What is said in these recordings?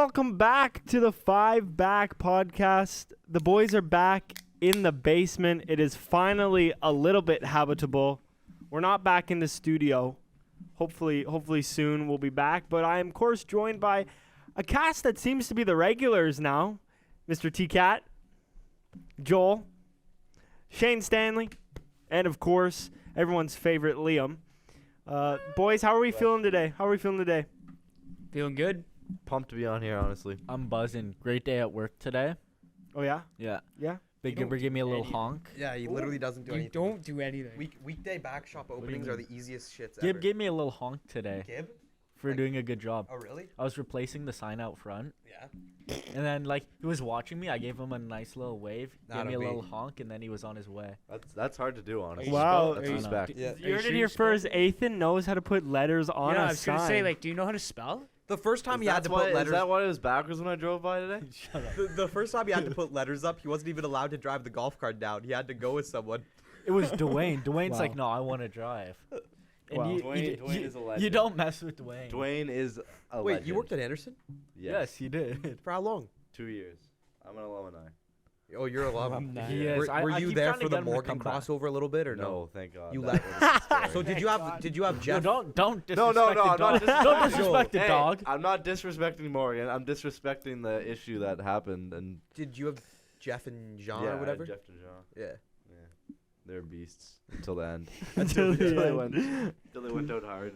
welcome back to the Five Back podcast. The boys are back in the basement. It is finally a little bit habitable. We're not back in the studio. Hopefully soon we'll be back. But I am, of course, joined by a cast that seems to be the regulars now. Mr. T-Cat, Joel, Shane Stanley, and, of course, everyone's favorite Liam. Boys, how are we feeling today? Feeling good. Pumped to be on here, honestly. I'm buzzing. Great day at work today. Oh, yeah? Yeah. Yeah? Big Gibber gave me a little honk. Yeah, he literally doesn't do You anything. don't do anything. Weekday back shop openings are the easiest shits Gib ever. gave me a little honk today Gib? for Like- doing a good job. Oh, really? I was replacing the sign out front, Yeah. and then he was watching me. I gave him a nice little wave, gave That'll me a be- little honk, and then he was on his way. That's hard to do, honestly. Wow. That's Are you- respect. Yeah. You heard it here first. Ethan knows how to put letters on yeah, a I was gonna sign. say, do you know how to spell? The first time he had to put Is letters. that why it was backwards when I drove by today? Shut up. The first time he had to put letters up, he wasn't even allowed to drive the golf cart down. He had to go with someone. It was Dwayne. Dwayne's Wow. like, no, I want to drive. And Wow. Dwayne is a legend. You don't mess with Dwayne. Dwayne is a Wait, legend. you worked at Anderson? Yes, you did. For how long? 2 years. I'm an alumni. Oh, you're a alum. He is. Were I you keep there trying to for the get him to Morgan come back. crossover a little bit, or no? Thank God. You That left. was scary. So did you have No, Jeff? don't disrespect No, the I'm not dog. Don't disrespect the Hey, dog. I'm not disrespecting Morgan. I'm disrespecting the issue that happened. And Did you have Jeff and Jean yeah, or whatever? Jeff and Jean. Yeah. Yeah, they're beasts until the end. Until the Until they went out hard.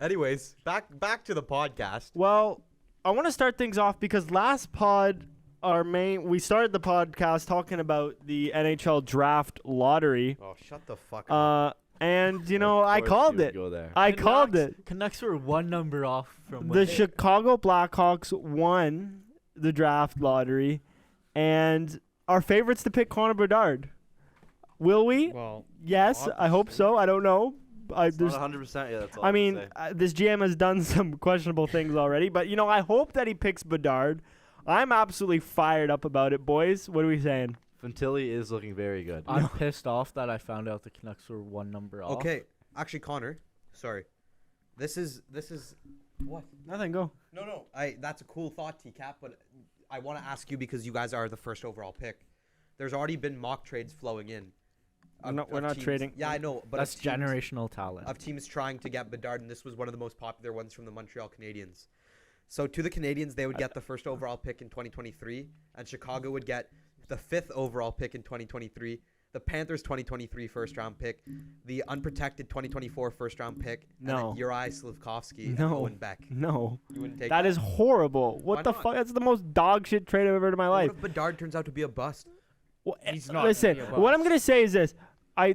Anyways, back to the podcast. Well, I want to start things off because last pod, we started the podcast talking about the NHL Draft lottery. Oh, shut the fuck up. And, Of I course called you would it. Go there. I called it. Canucks were one number off from The winning. Chicago Blackhawks won the draft lottery, and our favorites to pick Connor Bedard. Will we? Well, Yes, I hope so. I don't know. It's There's not 100%. Yeah, that's all I I can mean, say. this GM has done some questionable things already, but I hope that he picks Bedard. I'm absolutely fired up about it, boys. What are we saying? Fantilli is looking very good. I'm pissed off that I found out the Canucks were one number off. Okay, actually, Connor, sorry. This is what? Nothing. Go. No. That's a cool thought, T-Cap, but I want to ask you because you guys are the first overall pick. There's already been mock trades flowing in. We're not teams. trading. Yeah, I know, but That's of teams- generational talent. of teams trying to get Bedard, and this was one of the most popular ones from the Montreal Canadiens. So to the Canadiens, they would get the first overall pick in 2023, and Chicago would get the 5th overall pick in 2023, the Panthers 2023 first-round pick, the unprotected 2024 first-round pick, and No. then Uri Slivkovsky and No. Owen Beck. No. You wouldn't take That is horrible. What Why the not? fuck? That's the most dog shit trade I've ever heard in my What life. if Bedard turns out to be a bust? Well, He's not listen, gonna be a what I'm bust. gonna say is this: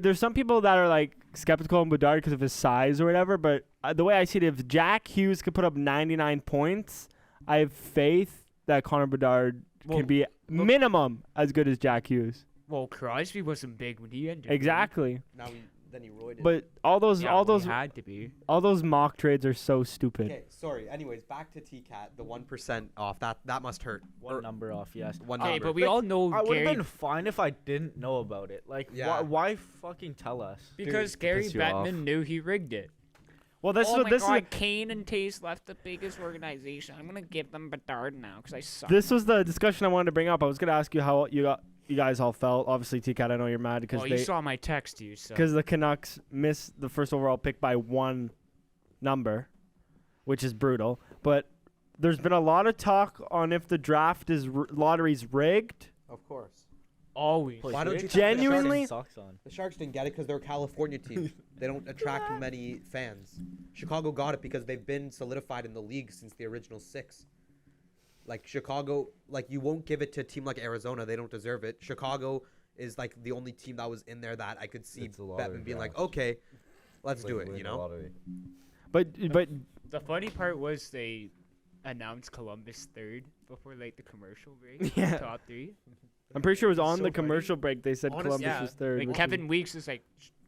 there's some people that are skeptical of Bedard because of his size or whatever. But the way I see it, if Jack Hughes could put up 99 points, I have faith that Connor Bedard can be minimum as good as Jack Hughes. well, Crosby wasn't big when he ended. Exactly. Now then he roided. But all those He had to be. all those mock trades are so stupid. Okay, sorry. Anyways, back to T-Cat, the 1% off. That must hurt. One number off, yes. One Okay, number. but we all know I would have Gary been fine if I didn't know about it. Yeah. Why fucking tell us? because to Gary piss you off. Bettman knew he rigged it. Well, this Oh is my this god, is Kane and Taste left the biggest organization. I'm gonna give them Bedard now because I suck. this was the discussion I wanted to bring up. I was gonna ask you how you guys all felt. Obviously, T-Cat, I know you're mad because Well, you saw my text to you, so. because the Canucks missed the first overall pick by one number, which is brutal. But there's been a lot of talk on if the draft lottery's rigged. Of course. Always. Why don't you Genuinely? Socks on. The Sharks didn't get it because they're a California team. They don't attract many fans. Chicago got it because they've been solidified in the league since the original 6. Chicago, you won't give it to a team like Arizona. They don't deserve it. Chicago is the only team that was in there that I could see It's a lottery Bettman being draft. okay, let's do it, Win you the know? lottery. But The funny part was they announced Columbus third before the commercial break. Yeah. Top 3. I'm pretty sure it was on So the funny. commercial break. They said Honest- Columbus yeah. was third. Kevin Weeks is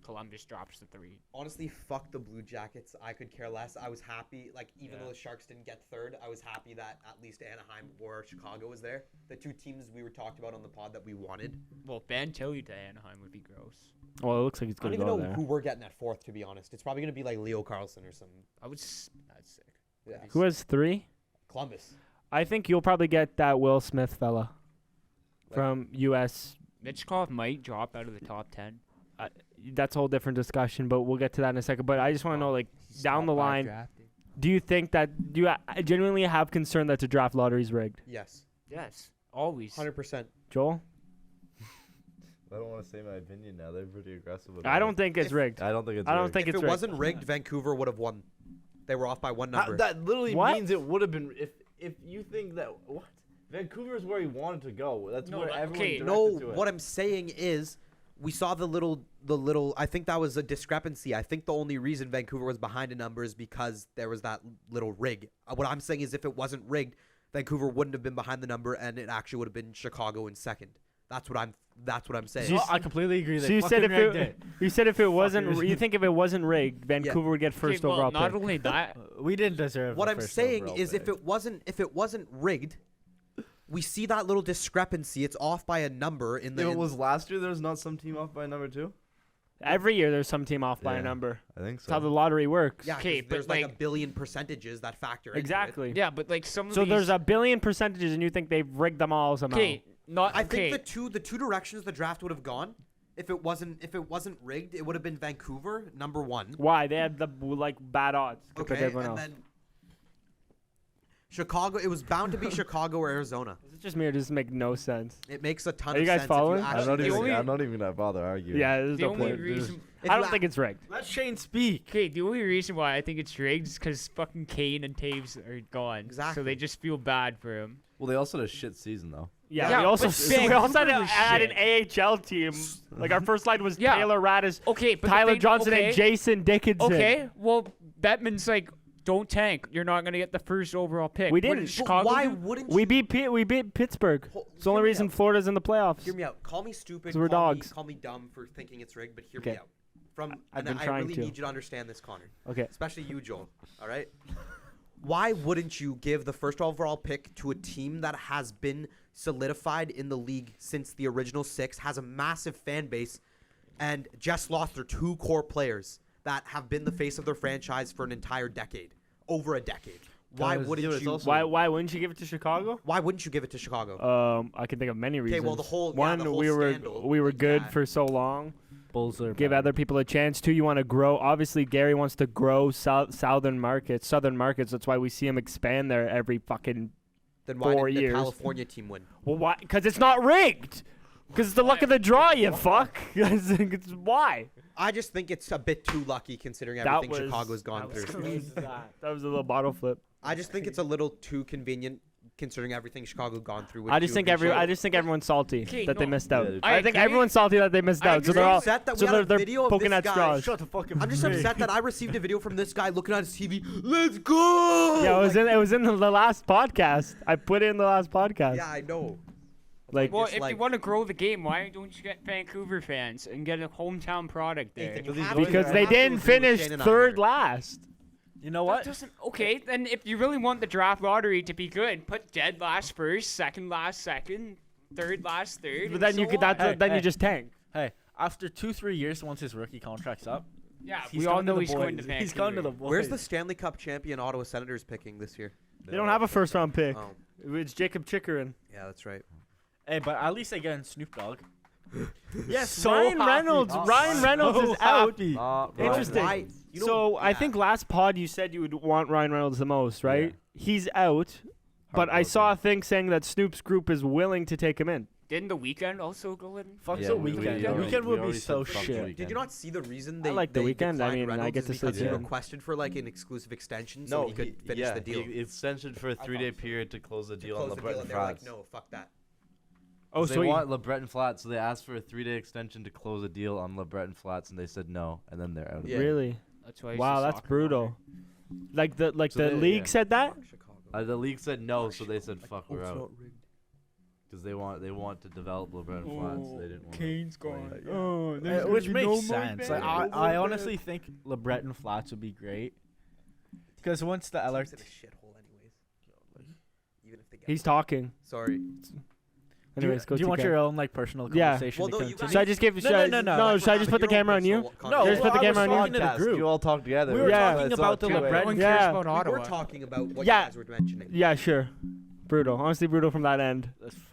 Columbus drops the 3. Honestly, fuck the Blue Jackets. I could care less. I was happy, even Yeah. though the Sharks didn't get third, I was happy that at least Anaheim or Chicago was there. The two teams we were talked about on the pod that we wanted. Well, Fantilli to Anaheim would be gross. Well, it looks like he's I don't gonna even go know there. who we're getting at 4th, to be honest. It's probably going to be Leo Carlson or something. That's sick. Yeah. Who has 3? Columbus. I think you'll probably get that Will Smith fella Like- from U.S. Michkov might drop out of the top 10. That's a whole different discussion, but we'll get to that in a second. But I just want to know, like, He's down top the 5 line, drafted. do you think that do you genuinely have concern that the draft lottery is rigged? Yes, Yes, always. 100%. Joel, I don't want to say my opinion now. They're pretty aggressive. I don't think it's If- rigged. I don't think it's. I don't rigged. think If it's it rigged. wasn't rigged, Vancouver would have won. They were off by one number. That literally What? means it would have been if you think that what Vancouver is where he wanted to go. That's No, where but- everyone okay, directed No, to it. what I'm saying is, we saw the little. I think that was a discrepancy. I think the only reason Vancouver was behind a number is because there was that little rig. What I'm saying is, if it wasn't rigged, Vancouver wouldn't have been behind the number, and it actually would have been Chicago in second. That's what I'm saying. So you- I completely agree. So They you said fucking if rigged it, you said if it wasn't, Fuckers. you think if it wasn't rigged, Vancouver would get Okay, first well, overall not pick. only that, We didn't deserve. What the I'm first saying overall is, pick. if it wasn't rigged, we see that little discrepancy. It's off by a number in the. If it was last year, there was not some team off by number 2. Every year there's some team off by a Yeah. number. I think That's how the lottery works. yeah, 'cause Okay, but there's like a like- billion percentages that factor into it. Exactly. yeah, but like some of So these. there's a billion percentages, and you think they've rigged them all somehow? Okay, not I okay. think the two directions the draft would have gone, if it wasn't rigged, it would have been Vancouver number 1. Why? They had the like bad odds compared to Okay, everyone and else. then Chicago. It was bound to be Chicago or Arizona. Is it just me or does this make no sense? It makes a ton Are of you guys sense. following? If you I'm actually not the even. only- I'm not even gonna bother arguing. Yeah, there's the no only point. reason. if I you don't think it's rigged. let Shane speak. Okay, the only reason why I think it's rigged is because fucking Kane and Taves are gone. So Exactly. they just feel bad for him. Well, they also had a shit season though. Yeah, Yeah, we also but we also had, Vancouver was had an shit. AHL team. Like our first line was Yeah. Taylor Radis, Okay, but the Tyler thing- Johnson, okay, and Jason Dickinson. Okay, well, Bettman's like, don't tank. You're not gonna get the first overall pick. We What didn't. did But Chicago why do? wouldn't We you? beat Pittsburgh. It's the only Hear me reason out. Florida's in the playoffs. Hear me out. Call me stupid. 'Cause we're call dogs. Call me dumb for thinking it's rigged, but hear Okay. me out. I've And been I trying really to. need you to understand this, Connor. Okay. Especially you, Joel. All right. Why wouldn't you give the first overall pick to a team that has been solidified in the league since the original 6, has a massive fan base, and just lost their 2 core players that have been the face of their franchise for an entire decade, over a decade? Why Guys, wouldn't yeah, it's you? also- Why wouldn't you give it to Chicago? Why wouldn't you give it to Chicago? I can think of many reasons. well, the whole- yeah, one the whole we were scandal, we were like good that. for so long. Bulls are Give bad. other people a chance. 2, you want to grow. Obviously, Gary wants to grow southern markets. That's why we see him expand there every fucking. Then why 4 didn't the years. California team win? Well, why? Because it's not rigged. Because it's the luck of the draw, you fuck. It's why? I just think it's a bit too lucky considering That everything was Chicago's gone that was through. crazy. That was a little bottle flip. I just think it's a little too convenient considering everything Chicago gone through. I just think everyone's salty Okay, that they no. missed out. Yeah, dude. I think agree. everyone's salty that they missed I out. So agree. they're all upset that we so had a they're video of poking this at guy. straws. Shut the fucking. I'm just freak. upset that I received a video from this guy looking at his TV. Let's go! Yeah, Like, it was in the last podcast. I put it in the last podcast. yeah, I know. Like Well, just if like- you want to grow the game, why don't you get Vancouver fans and get a hometown product there? Nathan, you Because have he's to- because you they have to didn't agree with finish Shane and I third here. last. You know That what? doesn't okay. Then if you really want the draft lottery to be good, put dead last first, second last second, third last third. But and then you so could on. then you Hey. just tank. Hey, after 2-3 years, once his rookie contract's up, Yeah, he's we all going to know the he's going to boys. Vancouver. He's going to the boys. Where's the Stanley Cup champion Ottawa Senators picking this year? They don't have a first round pick. Oh, It's Jacob Chikrin. yeah, that's right. Hey, but at least they get in Snoop Dogg. Yes, So Ryan Reynolds. Ryan Reynolds is out. Interesting. Why- you know- So I yeah. think last pod you said you would want Ryan Reynolds the most, right? He's out, but I Heartbroken. saw a thing saying that Snoop's group is willing to take him in. Didn't the weekend also go in? Fuck Yeah, the we weekend. The already- weekend we would be already so said fuck the shit. weekend. Did you not see the reason they like the they weekend. I declined mean, I Reynolds get is to because sleep he in. requested for like an exclusive extension so No, he could finish the deal. He extension for a 3-day period to close the To deal close on the deal, LeBret and they're like, Flats. no, fuck that. Oh, They so want LeBret Flats, so they asked for a 3-day extension to close a deal on LeBret Flats, and they said no, and then they're out. of Yeah. it. really? That's why. he's Wow, a that's soccer brutal. Like the So they- league yeah. said that. Fuck Chicago. The league said no, so they said fuck, Oh, we're it's out. not rigged. Because they want to develop LeBret Flats. They didn't want. Kane's play. gone. Oh, Which makes sense. Like, I honestly think LeBret and Flats would be great. Because once the Team's LR in a shithole anyways. Even if they get He's talking. Sorry. Anyways, go do you want TK. your own like personal Yeah. conversation? Well, to no, you continue? Should I just give? No, should no, I- no, no. No, That's should I what just happened. put the You camera don't on you? listen to what No, Connor Just put the I was camera on you. talking to the Podcast, group. you all talk together. We were Yeah. talking It's about all the two-way. LeBret. No one Yeah. cares about We Ottawa. were talking about what Yeah. you guys were mentioning. Yeah, sure. Brutal. Honestly, brutal from that end.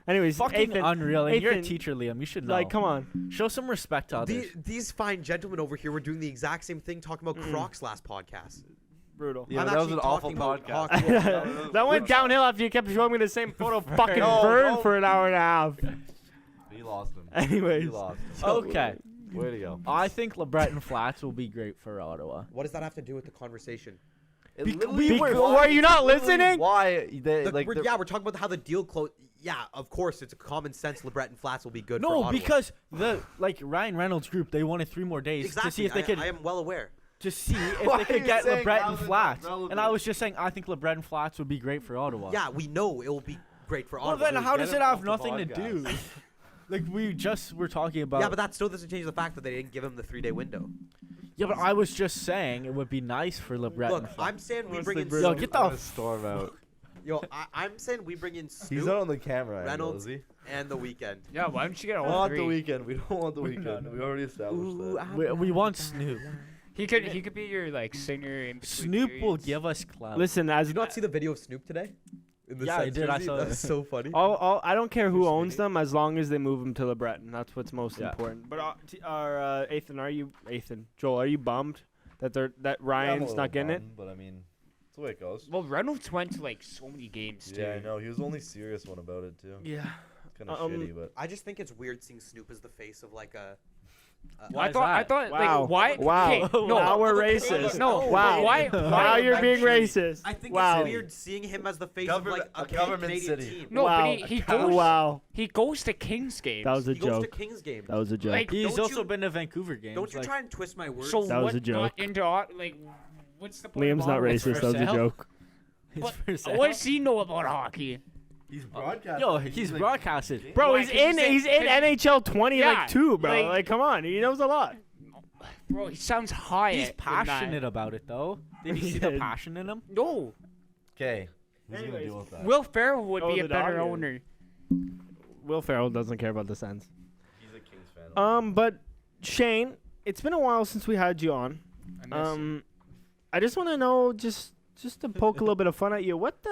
Anyways, Fucking Ethan, unreal. And you're a Ethan, teacher, Liam. You should know. like, come on. Show some respect to others. These fine gentlemen over here were doing the exact same thing, talking about Crocs last podcast. Brutal. Yeah, I'm that was an actually awful talking about podcast. hockey. That went downhill after you kept showing me the same photo of fucking No, Vern no. for an hour and a half. He lost him. Anyways. He lost. Okay. Way to go. I think LeBreton Flats will be great for Ottawa. What does that have to do with the conversation? It Bec- literally bec- was- were you not it's literally listening? Why they like We're talking about how the deal closed. Yeah, of course, it's a common sense. LeBreton Flats will be good for No, Ottawa. because the Ryan Reynolds group, they wanted 3 more days exactly. to see if they could I am well aware. to see if Why they are could you get saying LeBreton how is it Flats. relevant? And I was just saying I think LeBreton Flats would be great for Ottawa. Yeah, we know it will be great for Well, Ottawa. then how get does him it have off the nothing to do? podcast. Like we just were talking about. Yeah, but that still doesn't change the fact that they didn't give him the 3-day window. Yeah, but I was just saying it would be nice for LeBreton. Look, Flats. I'm saying we Honestly, bring in Bruno. Yo, Snoop. get the I'm gonna storm out. I'm saying we bring in He's Snoop not on the camera. Reynolds. Angle, is and the Weekend. Yeah, why don't you get he? all Not three? the weekend. We don't want the weekend. We already established that. we want Snoop. He could be your like singer. In between Snoop will periods. give us clout. Listen, as Did you not see the video of Snoop today? In the Yeah, I Sens did, I jersey? saw That's it. so funny. I don't care who You're owns singing? them as long as they move them to LeBreton. That's what's most Yeah. important. But Joel, are you bummed that Ryan's not getting it? But I mean, that's the way it goes. Well, Reynolds went to like so many games too. Yeah, I know. He was the only serious one about it too. Yeah. Kind of shitty, but I just think it's weird seeing Snoop as the face of like a. Why I is thought that? Wow. like why? Wow. Okay, no, Now we're Okay, racist. no. Wow. Why? Now you're being Actually, racist. I think wow. it's weird seeing him as the face Government- of like a a government Canadian city. team. No, Wow. but he goes. Wow. He goes to Kings games. That was a He goes to joke. Kings games. That was a joke. Like, He's Don't also you- been to Vancouver games. Don't you like, try and twist my words. so That was what a joke. got into like? What's the point? Liam's of not Ottawa? racist. for That was a sale? joke. it's What, for sale. what does he know about hockey? he's broadcasting. Yo, he's broadcasted. Bro, Why, he's 'cause you in said- he's in 'cause- NHL 20 Yeah, like 2, bro. like- Like come on. He knows a lot. Bro, he sounds high. He's at passionate about it though. Did you see the Yeah. passion in him? No, Okay. Who's gonna Anyways. deal with that? Will Ferrell would Oh, be the a better dog is. owner. Will Ferrell doesn't care about the Sens. He's a Kings fan. But Shane, it's been a while since we had you on. I miss him. I just want to know just to poke a little bit of fun at you. What's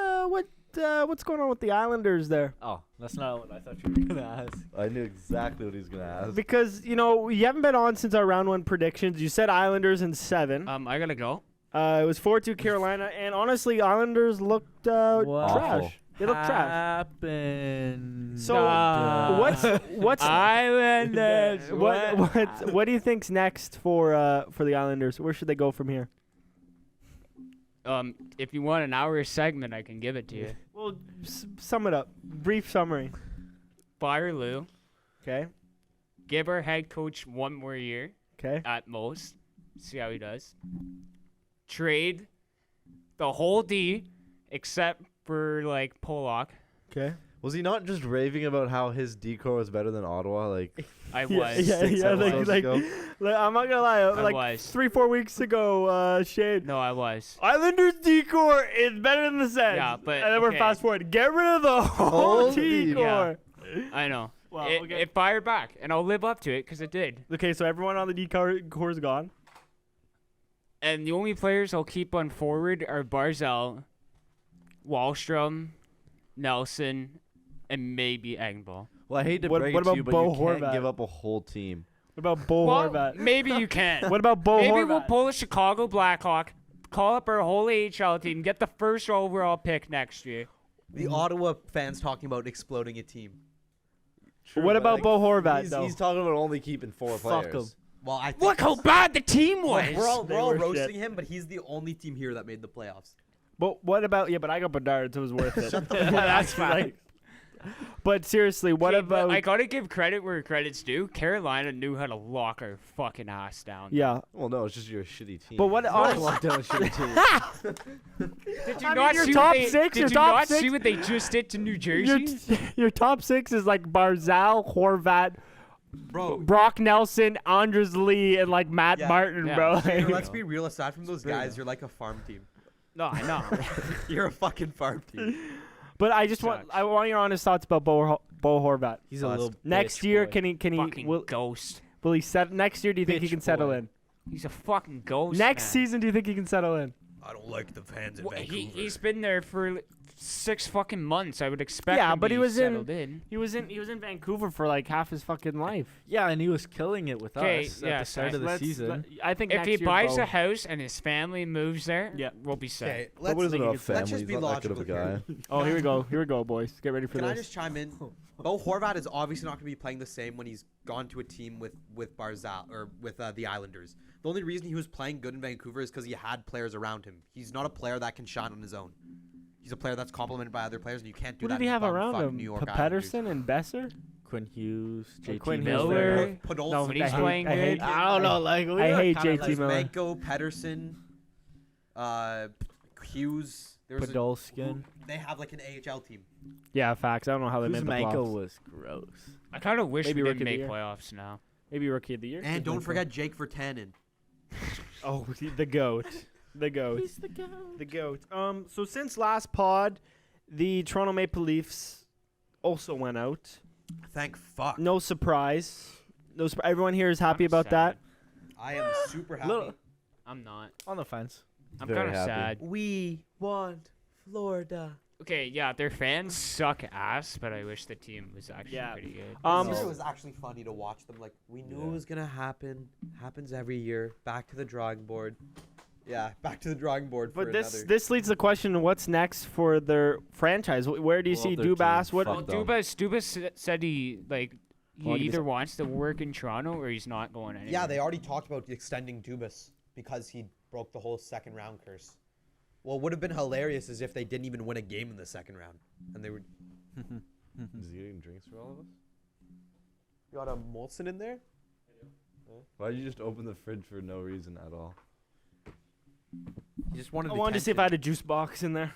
going on with the Islanders there? Oh, that's not what I thought you were gonna ask. I knew exactly what he was gonna ask. Because you haven't been on since our round 1 predictions. You said Islanders in 7. I gotta go. It was 4-2 Carolina, and honestly, Islanders looked trash. Awful. They looked trash. Happened. So what's Islanders? what do you think's next for the Islanders? Where should they go from here? If you want an hour segment, I can give it to you. Well, sum it up. Brief summary. Fire Lou. Okay. Give our head coach 1 more year Okay. at most. See how he does. Trade the whole D except for like Pollock. Okay. Was he not just raving about how his decor was better than Ottawa? Like I Yeah, was. yeah, six yeah. episodes Like, ago? I'm not gonna lie. I Like was. 3-4 weeks ago, Shane. No, I was. Islanders decor is better than the Sens. Yeah, but, and then we're okay. fast forward. Get rid of the whole Whole D. decor. I know. Wow, it, okay. it fired back, and I'll live up to it because it did. Okay, so everyone on the decor is gone. And the only players I'll keep on forward are Barzell, Wallstrom, Nelson, and maybe Engvall. well, I hate to What- break what it to about you, but Bo you can't Horvat? give up a whole team. What about Bo Well, Horvat? maybe you can. What about Bo Maybe Horvat? we'll pull a Chicago Blackhawk, call up our whole AHL team, get the first overall pick next year. The Ottawa fans talking about exploding a team. What about Bo Horvat, though? He's talking about only keeping 4 Fuck players. him. Well, I think Look how bad the team was. we're all They we're all were roasting shit. him, but he's the only team here that made the playoffs. But what about but I got Bedard, so it was worth it. That's fine. But seriously, what Okay, but about? I gotta give credit where credit's due. Carolina knew how to lock our fucking ass down. Yeah, Well, no, it's just you're a shitty team. but what? honest- Did you I mean, not your see top what they, six, Did your you top not six- see what they just did to New your, Jersey? your top 6 is like Barzal, Horvat, Bro, Brock Nelson, Andres Lee, and like Matt Yeah. Martin, Yeah. bro. Taylor, let's be real. Aside from those guys, you're like a farm team. No, I know. You're a fucking farm team. But I Sucks. want your honest thoughts about Bo Horvat. He's a Bust. little Next bitch year, boy. can he Fucking will ghost. he set next year? Do you think he Bitch can settle boy. in? He's a fucking ghost. Next man. season, do you think he can settle in? I don't like the fans in Well, Vancouver. he's been there for 6 fucking months. I would expect. Yeah, him to but he be was in- settled in. He was in Vancouver for like half his fucking life. Yeah, and he was killing it with Okay, us yeah, at the start so of the season. I think If next he year, buys Bo- a house and his family moves there, Yeah. we'll be set. Okay, But what is think about it's- family? let's just He's be not that good of logical a here. guy. Oh, here we go, boys. Get ready for Can this. I just chime in? Bo Horvat is obviously not going to be playing the same when he's gone to a team with Barzal or with the Islanders. The only reason he was playing good in Vancouver is because he had players around him. He's not a player that can shine on his own. He's a player that's complemented by other players, and you can't do What that. did he in have around bumfuck him? New York Pedersen and Besser? Quinn Hughes, JT Quinn Miller. Hughes. Podolski, No, When he's I hate- playing I hate- good. I don't know. Like we I were hate kinda JT Miller. Kuzmenko, Pedersen, Hughes. There's Podolskin. they have like an AHL team. Yeah, facts. I don't know how they made the Kuzmenko playoffs. was gross. I kind of wish Maybe we rookie didn't of the make year. playoffs now. Maybe rookie of the year. And don't Kuzmenko. forget Jake Vertanen. Oh, the goat. The goat. He's the goat. The goat. So since last pod, the Toronto Maple Leafs also went out. Thank fuck. No surprise. Everyone here is happy I'm about sad. that. I am super happy. Little- I'm not. On the fence. I'm Very kind of happy. sad. We want Florida. Okay, yeah, their fans suck ass, but I wish the team was actually Yeah. pretty good. This year it was actually funny to watch them. Like we knew it was gonna happen. Happens every year. Back to the drawing board. Yeah, back to the drawing board. But for this another. this leads to the question: what's next for their franchise? Where do you Well, see they're doing Dubas? What? fuck Well, them. Dubas said he Well, he either doesn't- wants to work in Toronto or he's not going anywhere. Yeah, they already talked about extending Dubas because he broke the whole second round curse. Well, what would have been hilarious is if they didn't even win a game in the second round, and they were. Is he getting drinks for all of us? You got a Molson in there? Why did you just open the fridge for no reason at all? You just wanted. I wanted to see if I had a juice box in there.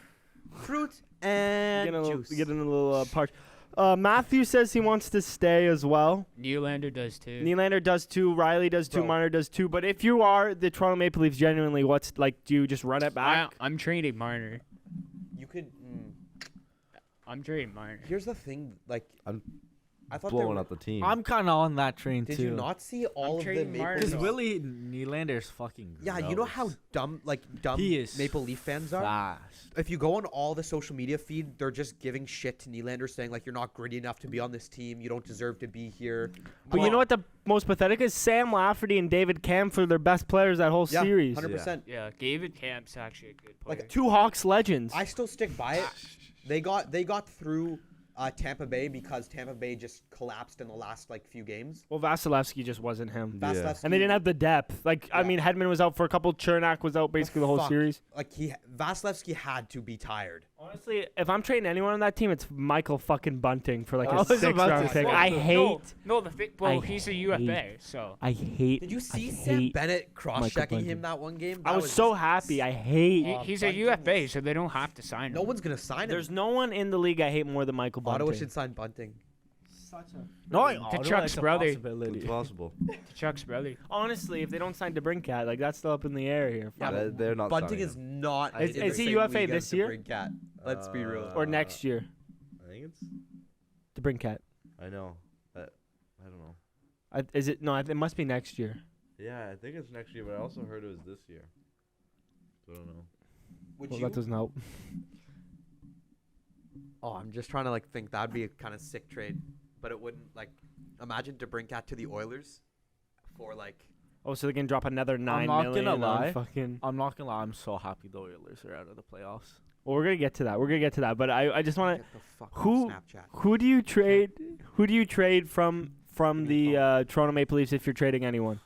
fruit and juice. Getting a little parched. Matthew says he wants to stay as well. Nylander does too. Nylander does too. Riley does too. Bro. Marner does too. But if you are the Toronto Maple Leafs, genuinely, what's like? Do you just run it back? I'm trading Marner. You could. I'm trading Marner. Here's the thing, like I'm I thought they Blowing were, up the team. I'm kind of on that train Did too. you not see all of the trading Maple Marner. Because Leafs? Willie Nylander's fucking. Yeah, you know how gross. dumb He is Maple Leaf fans are. fast. If you go on all the social media feed, they're just giving shit to Nylander, saying like you're not gritty enough to be on this team. You don't deserve to be here. But you know what the most pathetic is? Sam Lafferty and David Kampf are their best players that whole Yeah, series. 100%. Yeah, David Camp's actually a good player. Like, Two Hawks legends. I still stick by it. They got through Tampa Bay because Tampa Bay just collapsed in the last few games. Well, Vasilevsky just wasn't him. Yeah. Vasilevsky- And they didn't have the depth. I Yeah. mean, Hedman was out for a couple. Chernak was out basically the whole Fuck. series. Vasilevsky had to be tired. Honestly, if I'm trading anyone on that team, it's Michael fucking Bunting for I a was about six-round to pick. say. I No, hate. No, the well, I he's a UFA, so I hate. Did you see I Sam hate Bennett cross-checking Bunting. him that one game? I That was so happy. I hate. he's a Bunting UFA, was- so they don't have to sign him. No one's gonna sign him. There's no one in the league I hate more than Michael Bunting. Ottawa should sign Bunting. No, Chuck's brother. It's possible. Chuck's brother. Honestly, if they don't sign DeBrincat, that's still up in the air here. Yeah, They're- but they're not Bunting signing is him. not. Is- in is the he same UFA league this as year? DeBrincat. Let's be real. Or next year, I think it's. DeBrincat. I know. I don't know. Is it? No, it must be next year. Yeah, I think it's next year, but I also heard it was this year. So I don't know. Would Well, you? that doesn't help. Oh, I'm just trying to think that'd be a kind of sick trade, but it wouldn't Imagine DeBrincat to the Oilers for Oh, so they can drop another $9 not million gonna on lie. fucking. I'm not gonna lie. I'm so happy the Oilers are out of the playoffs. Well, we're gonna get to that. But I just want to. Get the fuck Who- on Snapchat. Who do you trade? Who do you trade from the Toronto Maple Leafs if you're trading anyone?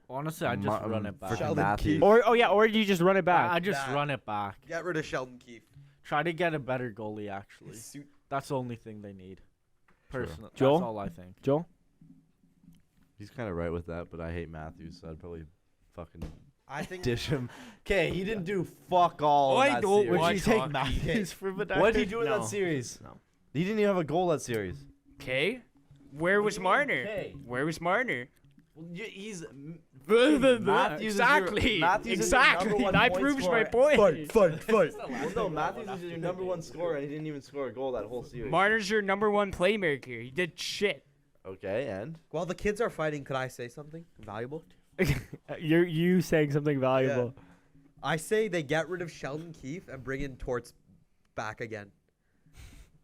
Honestly, I just run it back. Freaking Sheldon Matthews. Keefe. Or do you just run it back? I just Back. run it back. Get rid of Sheldon Keefe. Try to get a better goalie. Actually, His suit- that's the only thing they need. True. Personally, Joel? that's all I think. Joel? He's kind of right with that, but I hate Matthews, so I'd probably fucking I think dish him. Okay, he didn't do fuck all. I in that don't series. watch Would you take hockey. Matthews for Bedard? What did he do in No. that series? No. He didn't even have a goal that series. Okay. Where was Marner? Okay. Where was Marner? He's Exactly. Matthews is your number Exactly. one That point proves scorer. my point. fight. Well, no, Matthews is your number one scorer, and he didn't even score a goal that whole series. Marner's your number one playmaker. He did shit. Okay, and While the kids are fighting, could I say something valuable? You saying something valuable? I say they get rid of Sheldon Keefe and bring in Torts back again.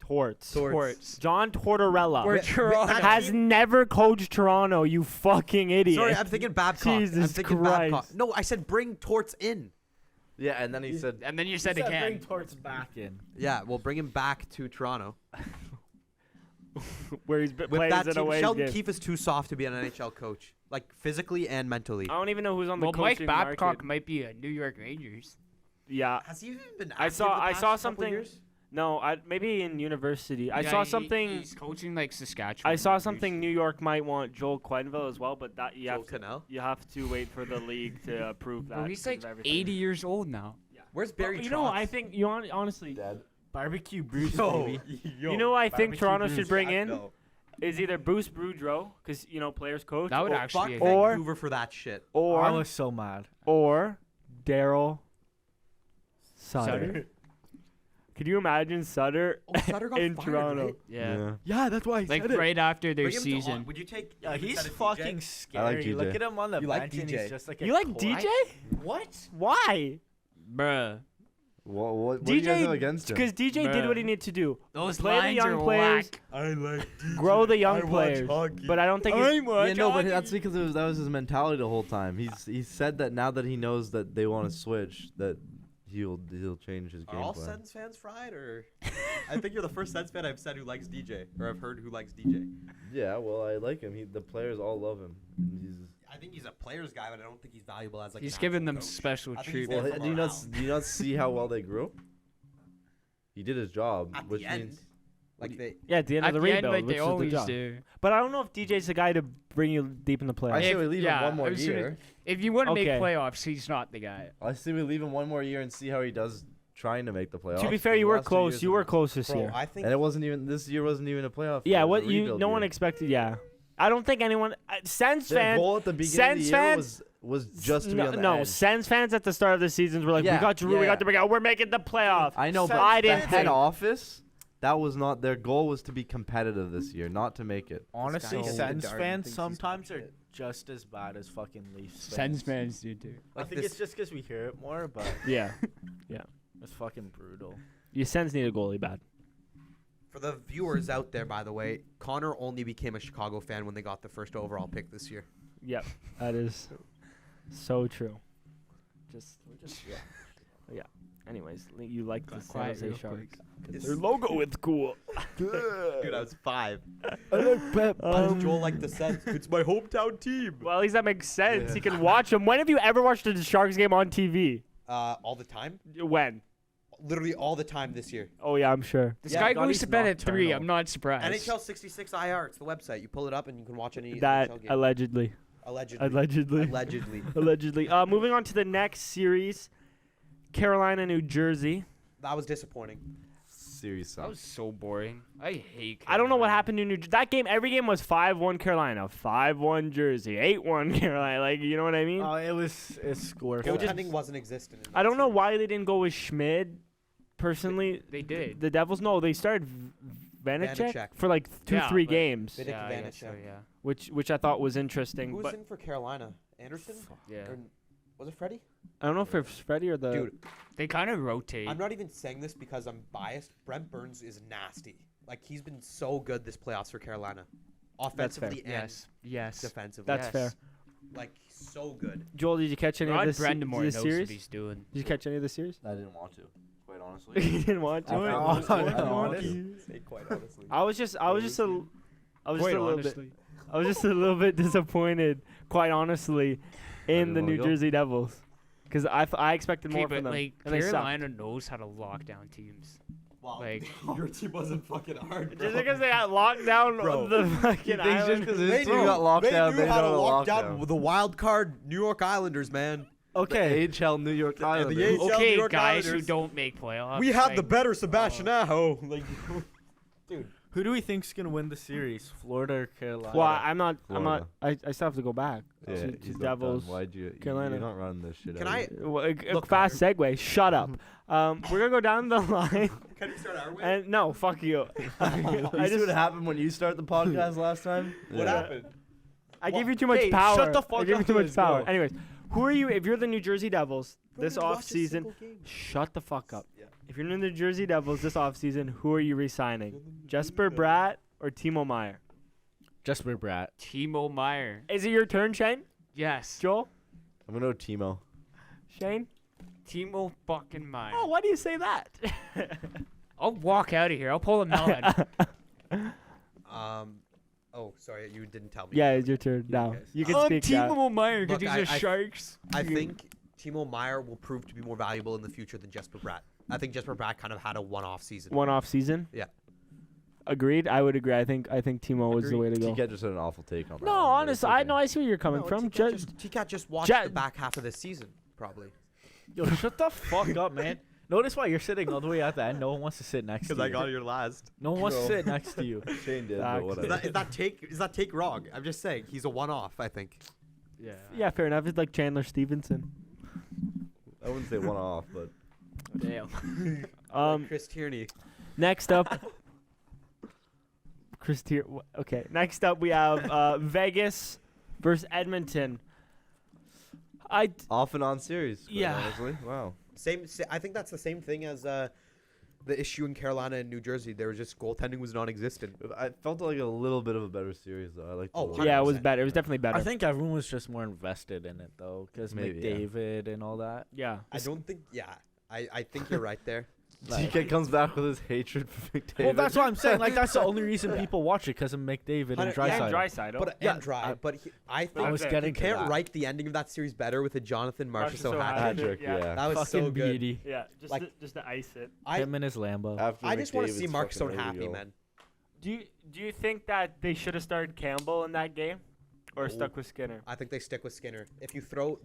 Torts. Torts. John Tortorella We're Ri- Toronto. has never coached Toronto. You fucking idiot. Sorry, I'm thinking Babcock. I'm Jesus thinking Christ. Babcock. No, I said bring Torts in. Yeah, and then he said, And then you said Bring again. Torts back in. Yeah, we'll bring him back to Toronto. Where he's With plays that in a team, way. Sheldon Keefe is too soft to be an NHL coach, like physically and mentally. I don't even know who's on the Well, Mike coaching Babcock market. might be a New York Rangers. Yeah. Has he even been? I active saw- the I past saw couple something- years? No, maybe in university. I Yeah, saw something. He's coaching like Saskatchewan. I saw Rangers. something. New York might want Joel Quenneville as well, but that Joel Cannell. you have to wait for the league to approve that. Well, he's because like of everything. 80 years old now. Where's Barry? You know, what I think you honestly. "Dad." Barbecue Bruce, Yo, baby. You know, what I think Barbecue Toronto Bruce. should bring I in know. is either Bruce Boudreau, because players coach, That would Fuck actually be a Or- Vancouver for that shit. I or was so mad. Daryl Sutter. Sutter? Could you imagine Sutter? Oh, Sutter got In fired, Toronto. right? Yeah. Yeah, that's why I Like said it. right after their Bring him to season. Would you take? Yeah, would you he's set a DJ? fucking scary. GJ. Look at him on the You like bench, and DJ? he's just like a You like cork. DJ? What? Why? Bruh. What do you guys have against him? Because DJ did Bruh. what he needed to do. Those Play the lines young are players, whack. I like DJ. grow the young I watch players. hockey. But I don't think. It's, Yeah, no, but that's because that was his mentality the whole time. He said that now that he knows that they want to switch, that he'll change his Are game all plan. Sens fans fried, or? I think you're the first Sens fan I've said who likes DJ, or I've heard who likes DJ. Yeah, well, I like him. The players all love him. And I think he's a player's guy, but I don't think he's valuable as like. He's an giving actual them coach. special I think he's treatment. there well, from around. do you not see how well they grew? He did his job, At which the end, means like they. yeah, at the end At of the the end, rebuild, like which they is the always job. do. But I don't know if DJ's the guy to bring you deep in the I playoffs. say If- we leave yeah, him one more I was gonna- year. If you want to Okay. make playoffs, he's not the guy. I say we leave him one more year and see how he does trying to make the playoffs. To be fair, The you were last 2 close. years You have were been- close this Bro, year. I think And it wasn't even this year. Wasn't even a playoff. Yeah, year, it was what a you? rebuild No one year. expected. Yeah, I don't think anyone. Sens Their fans. goal at the beginning Sens of the year fans- was just to be no, on the no, edge. Sens fans at the start of the seasons were like, Yeah, we got to, yeah, we yeah. got to bring out. We're making the playoffs. I know, but I the didn't head think- office, that was not their goal. Was to be competitive this year, not to make it. Honestly, guy in the Sens dark fans thinks he's sometimes are good. just as bad as fucking Leafs Sens fans do too. I Like think this- it's just because we hear it more, but Yeah, it's fucking brutal. your Sens need a goalie bad. For the viewers out there, by the way, Connor only became a Chicago fan when they got the first overall pick this year. Yep, that is so true. Just yeah. Anyways, you like the San quiet Jose real Sharks. quick. 'Cause their logo is cool. Dude, I was 5. I like Pep. Why does Joel like the Sens? It's my hometown team. Well, at least that makes sense. You can watch them. When have you ever watched a Sharks game on TV? All the time. When? Literally all the time this year. Oh yeah, I'm sure. This Yeah, guy God, goes he's to bed at 3. nocturnal. I'm not surprised. NHL 66 IR. It's the website. You pull it up and you can watch any That NHL game. allegedly. Allegedly. Allegedly. Allegedly. Moving on to the next series, Carolina, New Jersey. That was disappointing. Series That was so boring. I hate. I don't know what Carolina. happened to New Jersey. That game, every game was 5-1 Carolina, 5-1 Jersey, 8-1 Carolina. Like, you know what I mean? It's score. It was just- Goaltending wasn't existent. In I that don't know series. why they didn't go with Schmid. Personally, They did. the Devils, no, they started Vanacek Vanacek. for like 2-3 Yeah, but- games, Vidic Yeah, I guess Vanacek. so, yeah. which I thought was interesting. Who was But in for Carolina? Anderson? Yeah. Or was it Freddie? I don't know if it's Freddie or the. Dude, They kind of rotate. I'm not even saying this because I'm biased. Brent Burns is nasty. Like, he's been so good this playoffs for Carolina. Offensively and Yes. Yes. defensively. That's Yes. fair. Like, so good. Joel, did you catch any of Rod this, Brandamore this knows series? what he's doing. Did you catch any of the series? I didn't want to, quite honestly. You didn't want to. Say quite honestly. I was just a little Quite bit. I was just a little bit disappointed, quite honestly, in didn't the wanna New go. Jersey Devils, because I expected Okay, more but from them. like and they sucked. Carolina knows how to lock down teams. Wow. Like- your team wasn't fucking hard, bro. Just because they got locked down Bro. the fucking island. his team got locked down, They knew how to lock down. down the wild card New York Islanders, man. Okay. The AHL New York the Islanders. AHL New Okay, York guys who Islanders. don't make playoffs. We had like, the better Sebastian Aho. Like, dude. Who do we think's gonna win the series? Florida or Carolina? Well, I'm not. Florida. I still have to go back Yeah, to he's not Devils. done. Why'd you? Carolina. You're not running this shit. Can out I? of here. Well, a Look, fast segue. Shut up. We're gonna go down the line. Can we start our way? And no, fuck you. You I see just what happened when you started the podcast last time? What Yeah. happened? I gave you too much Hey, power. shut the I fuck gave you up too and much let's power. go. Anyways, Who are you if you're the New Jersey Devils this offseason? Shut the fuck up. Yeah. If you're the New Jersey Devils this offseason, who are you re-signing? Jesper Bratt or Timo Meyer? Jesper Bratt. Timo Meyer. Is it your turn, Shane? Yes. Joel? I'm gonna go Timo. Shane? Timo fucking Meyer. Oh, why do you say that? I'll walk out of here. I'll pull a melon. Oh, sorry, you didn't tell me. Yeah, it's your turn now. guys. You can speak now. Timo Meyer because Look, he's the I- Sharks. I think Timo Meyer will prove to be more valuable in the future than Jesper Bratt. I think Jesper Bratt kind of had a one-off season. One off season? Yeah. Agreed. I would agree. I think Timo was the way to go. TCAT just had an awful take on that. No, one, but honestly, it's I okay. know. I see where you're coming from. TCAT just watched Ja- the back half of this season, probably. Yo, shut the fuck up, man. Notice why you're sitting all the way at the end. No one wants to sit next to you. your last. No one wants to sit next to you. Shane did, Facts. but Is whatever. that take wrong? I'm just saying he's a one-off. I think. Yeah. Yeah, fair enough. It's like Chandler Stevenson. I wouldn't say one off, but Damn. Chris Tierney. Next up, Okay, next up we have Vegas versus Edmonton. off and on series. quite Yeah. Honestly. Wow. I think that's the same thing as the issue in Carolina and New Jersey. There was just goaltending was non-existent. I felt like a little bit of a better series though. I like. Oh, Yeah, it was 100%. better. It was definitely better. I think everyone was just more invested in it though, because Maybe, yeah. McDavid and all that. yeah. I don't think. Yeah, I think you're right there. TK comes back with his hatred for McDavid. Well, that's what I'm saying. Like that's the only reason people watch it, because of McDavid and Hundred- yeah, Draisaitl. And Draisaitl. But Yeah, and dry. I- But I think I was you getting you to can't that. write the ending of that series better with a Jonathan Marchessault Marchessault hat hat-trick. trick. Patrick, Yeah. yeah. That was Fucking so good. beauty. Yeah, just Like- just to ice it. Him and his Lambo. After I just want to see McDavid's Marchessault fucking happy, ready to go. man. Do you think that they should have started Campbell in that game, or No. stuck with Skinner? I think they stick with Skinner. If you throw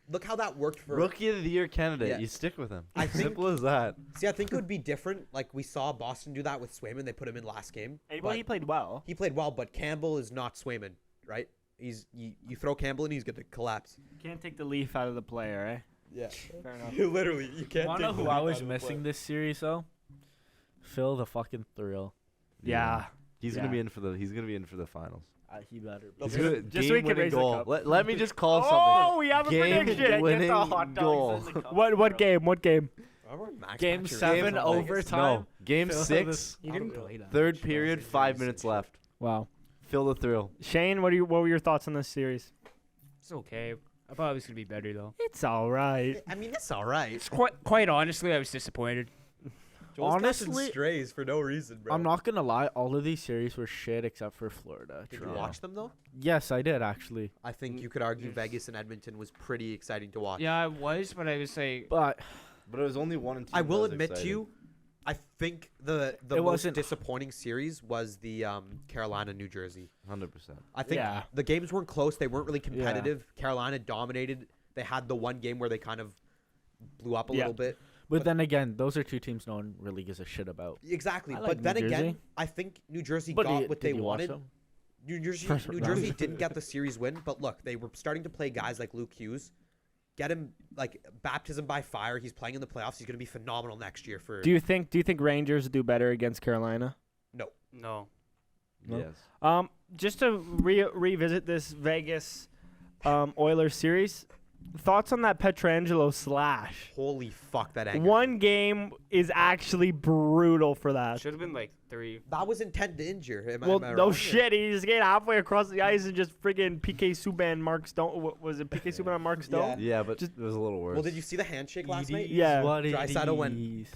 look how that worked for. Rookie of the year candidate. Yeah. You stick with him. I think- Simple as that. See, I think it would be different. Like we saw Boston do that with Swayman. They put him in last game. Well, but he played well. he played well, but Campbell is not Swayman, right? You throw Campbell and he's gonna collapse. Can't take the leaf out of the player, eh? Yeah. Fair enough. Literally, you can't. Wanna know who I was missing this series though? Phil the fucking Thrill. Yeah. He's Yeah. gonna be in for the. He's gonna be in for the finals. He better. He's Just- gonna just so we can game-winning raise the goal. cup. Let me just call Oh, something. we have a Game prediction. winning Get the hot dogs goal. in the cup, What bro. game? What game? Game Patrick. 7 Game- overtime. No, game Phil 6, He didn't play that. third period, 5 minutes left. Wow. Feel the thrill. Shane, what were your thoughts on this series? It's okay. I thought it was gonna be better though. It's all right. I mean, it's all right. It's quite honestly, I was disappointed. Honestly, strays for no reason, bro. I'm not gonna lie. All of these series were shit except for Florida. Did you Toronto. watch them though? Yes, I did actually. I think you could argue Vegas and Edmonton was pretty exciting to watch. Yeah, I was, but I was like, But But it was only 1 and 2. I will that was admit to exciting. you, I think the It most wasn't- disappointing series was the Carolina New Jersey. 100%. I think Yeah. the games weren't close. They weren't really competitive. Carolina dominated. They had the one game where they kind of blew up a Yeah. little bit. but then again, those are two teams no one really gives a shit about. Exactly. I But like then New again, Jersey. I think New Jersey But got did what they you watch wanted. them? New Jersey, First New round. Jersey didn't get the series win, but look, they were starting to play guys like Luke Hughes. Get him like baptism by fire. He's playing in the playoffs. He's going to be phenomenal next year. For Do you think Rangers do better against Carolina? no, no. No. Yes. Just to revisit this Vegas Oilers series, thoughts on that Petrangelo slash? holy fuck that angle. One game is actually brutal for that. Should have been like 3. That was intent to injure. Am I Well, wrong no or- shit. He just get halfway across the ice and just friggin' PK Subban, Mark Stone. What was it? PK Subban on Mark Stone? Yeah, but Just- it was a little worse. Well, did you see the handshake last night? Yeah. What it Draisaitl went- is.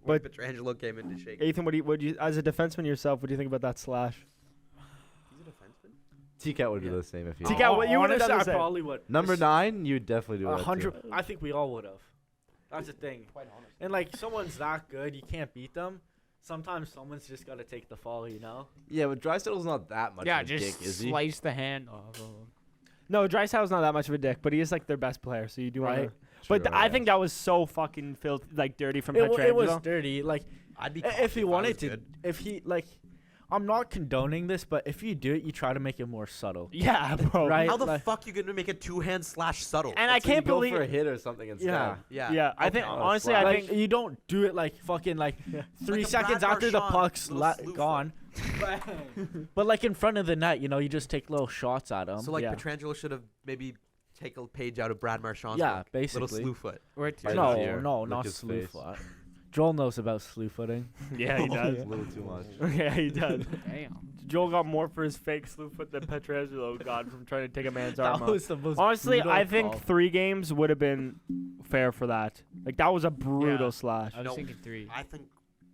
When But- Petrangelo came in to shake. Ethan, what do you, as a defenseman yourself, what do you think about that slash? He's a defenseman. TCAT would do the same if he. TCAT, what you would've Honestly, done the I same. probably would. Number 9, you'd definitely do that. 100. too. I think we all would have. That's the thing. Quite honest. And like someone's that good, you can't beat them. Sometimes someone's just got to take the fall, you know. Yeah, but Draisaitl's not that much Yeah, of a just dick, is he? slice the hand off of him. No, Draisaitl's not that much of a dick, but he is like their best player, so you do Right. want to. But True, I yeah. think that was so fucking filthy, like dirty from It, Petrangelo. it was dirty. Like I'd be if he cocky I wanted was to, good. if he like, I'm not condoning this, but if you do it, you try to make it more subtle. Yeah, bro. Right? How the like- fuck you gonna make a two-hand slash subtle? And I That's when you can't go believe. for a hit or something instead. Yeah. yeah. Yeah, I think Okay. honestly, slash. I Like think you don't do it like fucking like 3 Like a seconds Brad after the Marchand puck's little slew foot. gone. But like in front of the net, you know, you just take little shots at him. So like Yeah. Petrangelo should have maybe take a page out of Brad Marchand's Yeah, book. basically. Little slew foot. Or Right No, up here. no, Lick not his slew face. foot. Joel knows about slew footing. Yeah, he does. A little too much. Yeah, he does. Damn. Joel got more for his fake slew foot than Petrangelo got from trying to take a man's arm That out. was the most Honestly, brutal I think call. 3 games would have been fair for that. Like, that was a brutal Yeah. slash. I was No. thinking 3. I think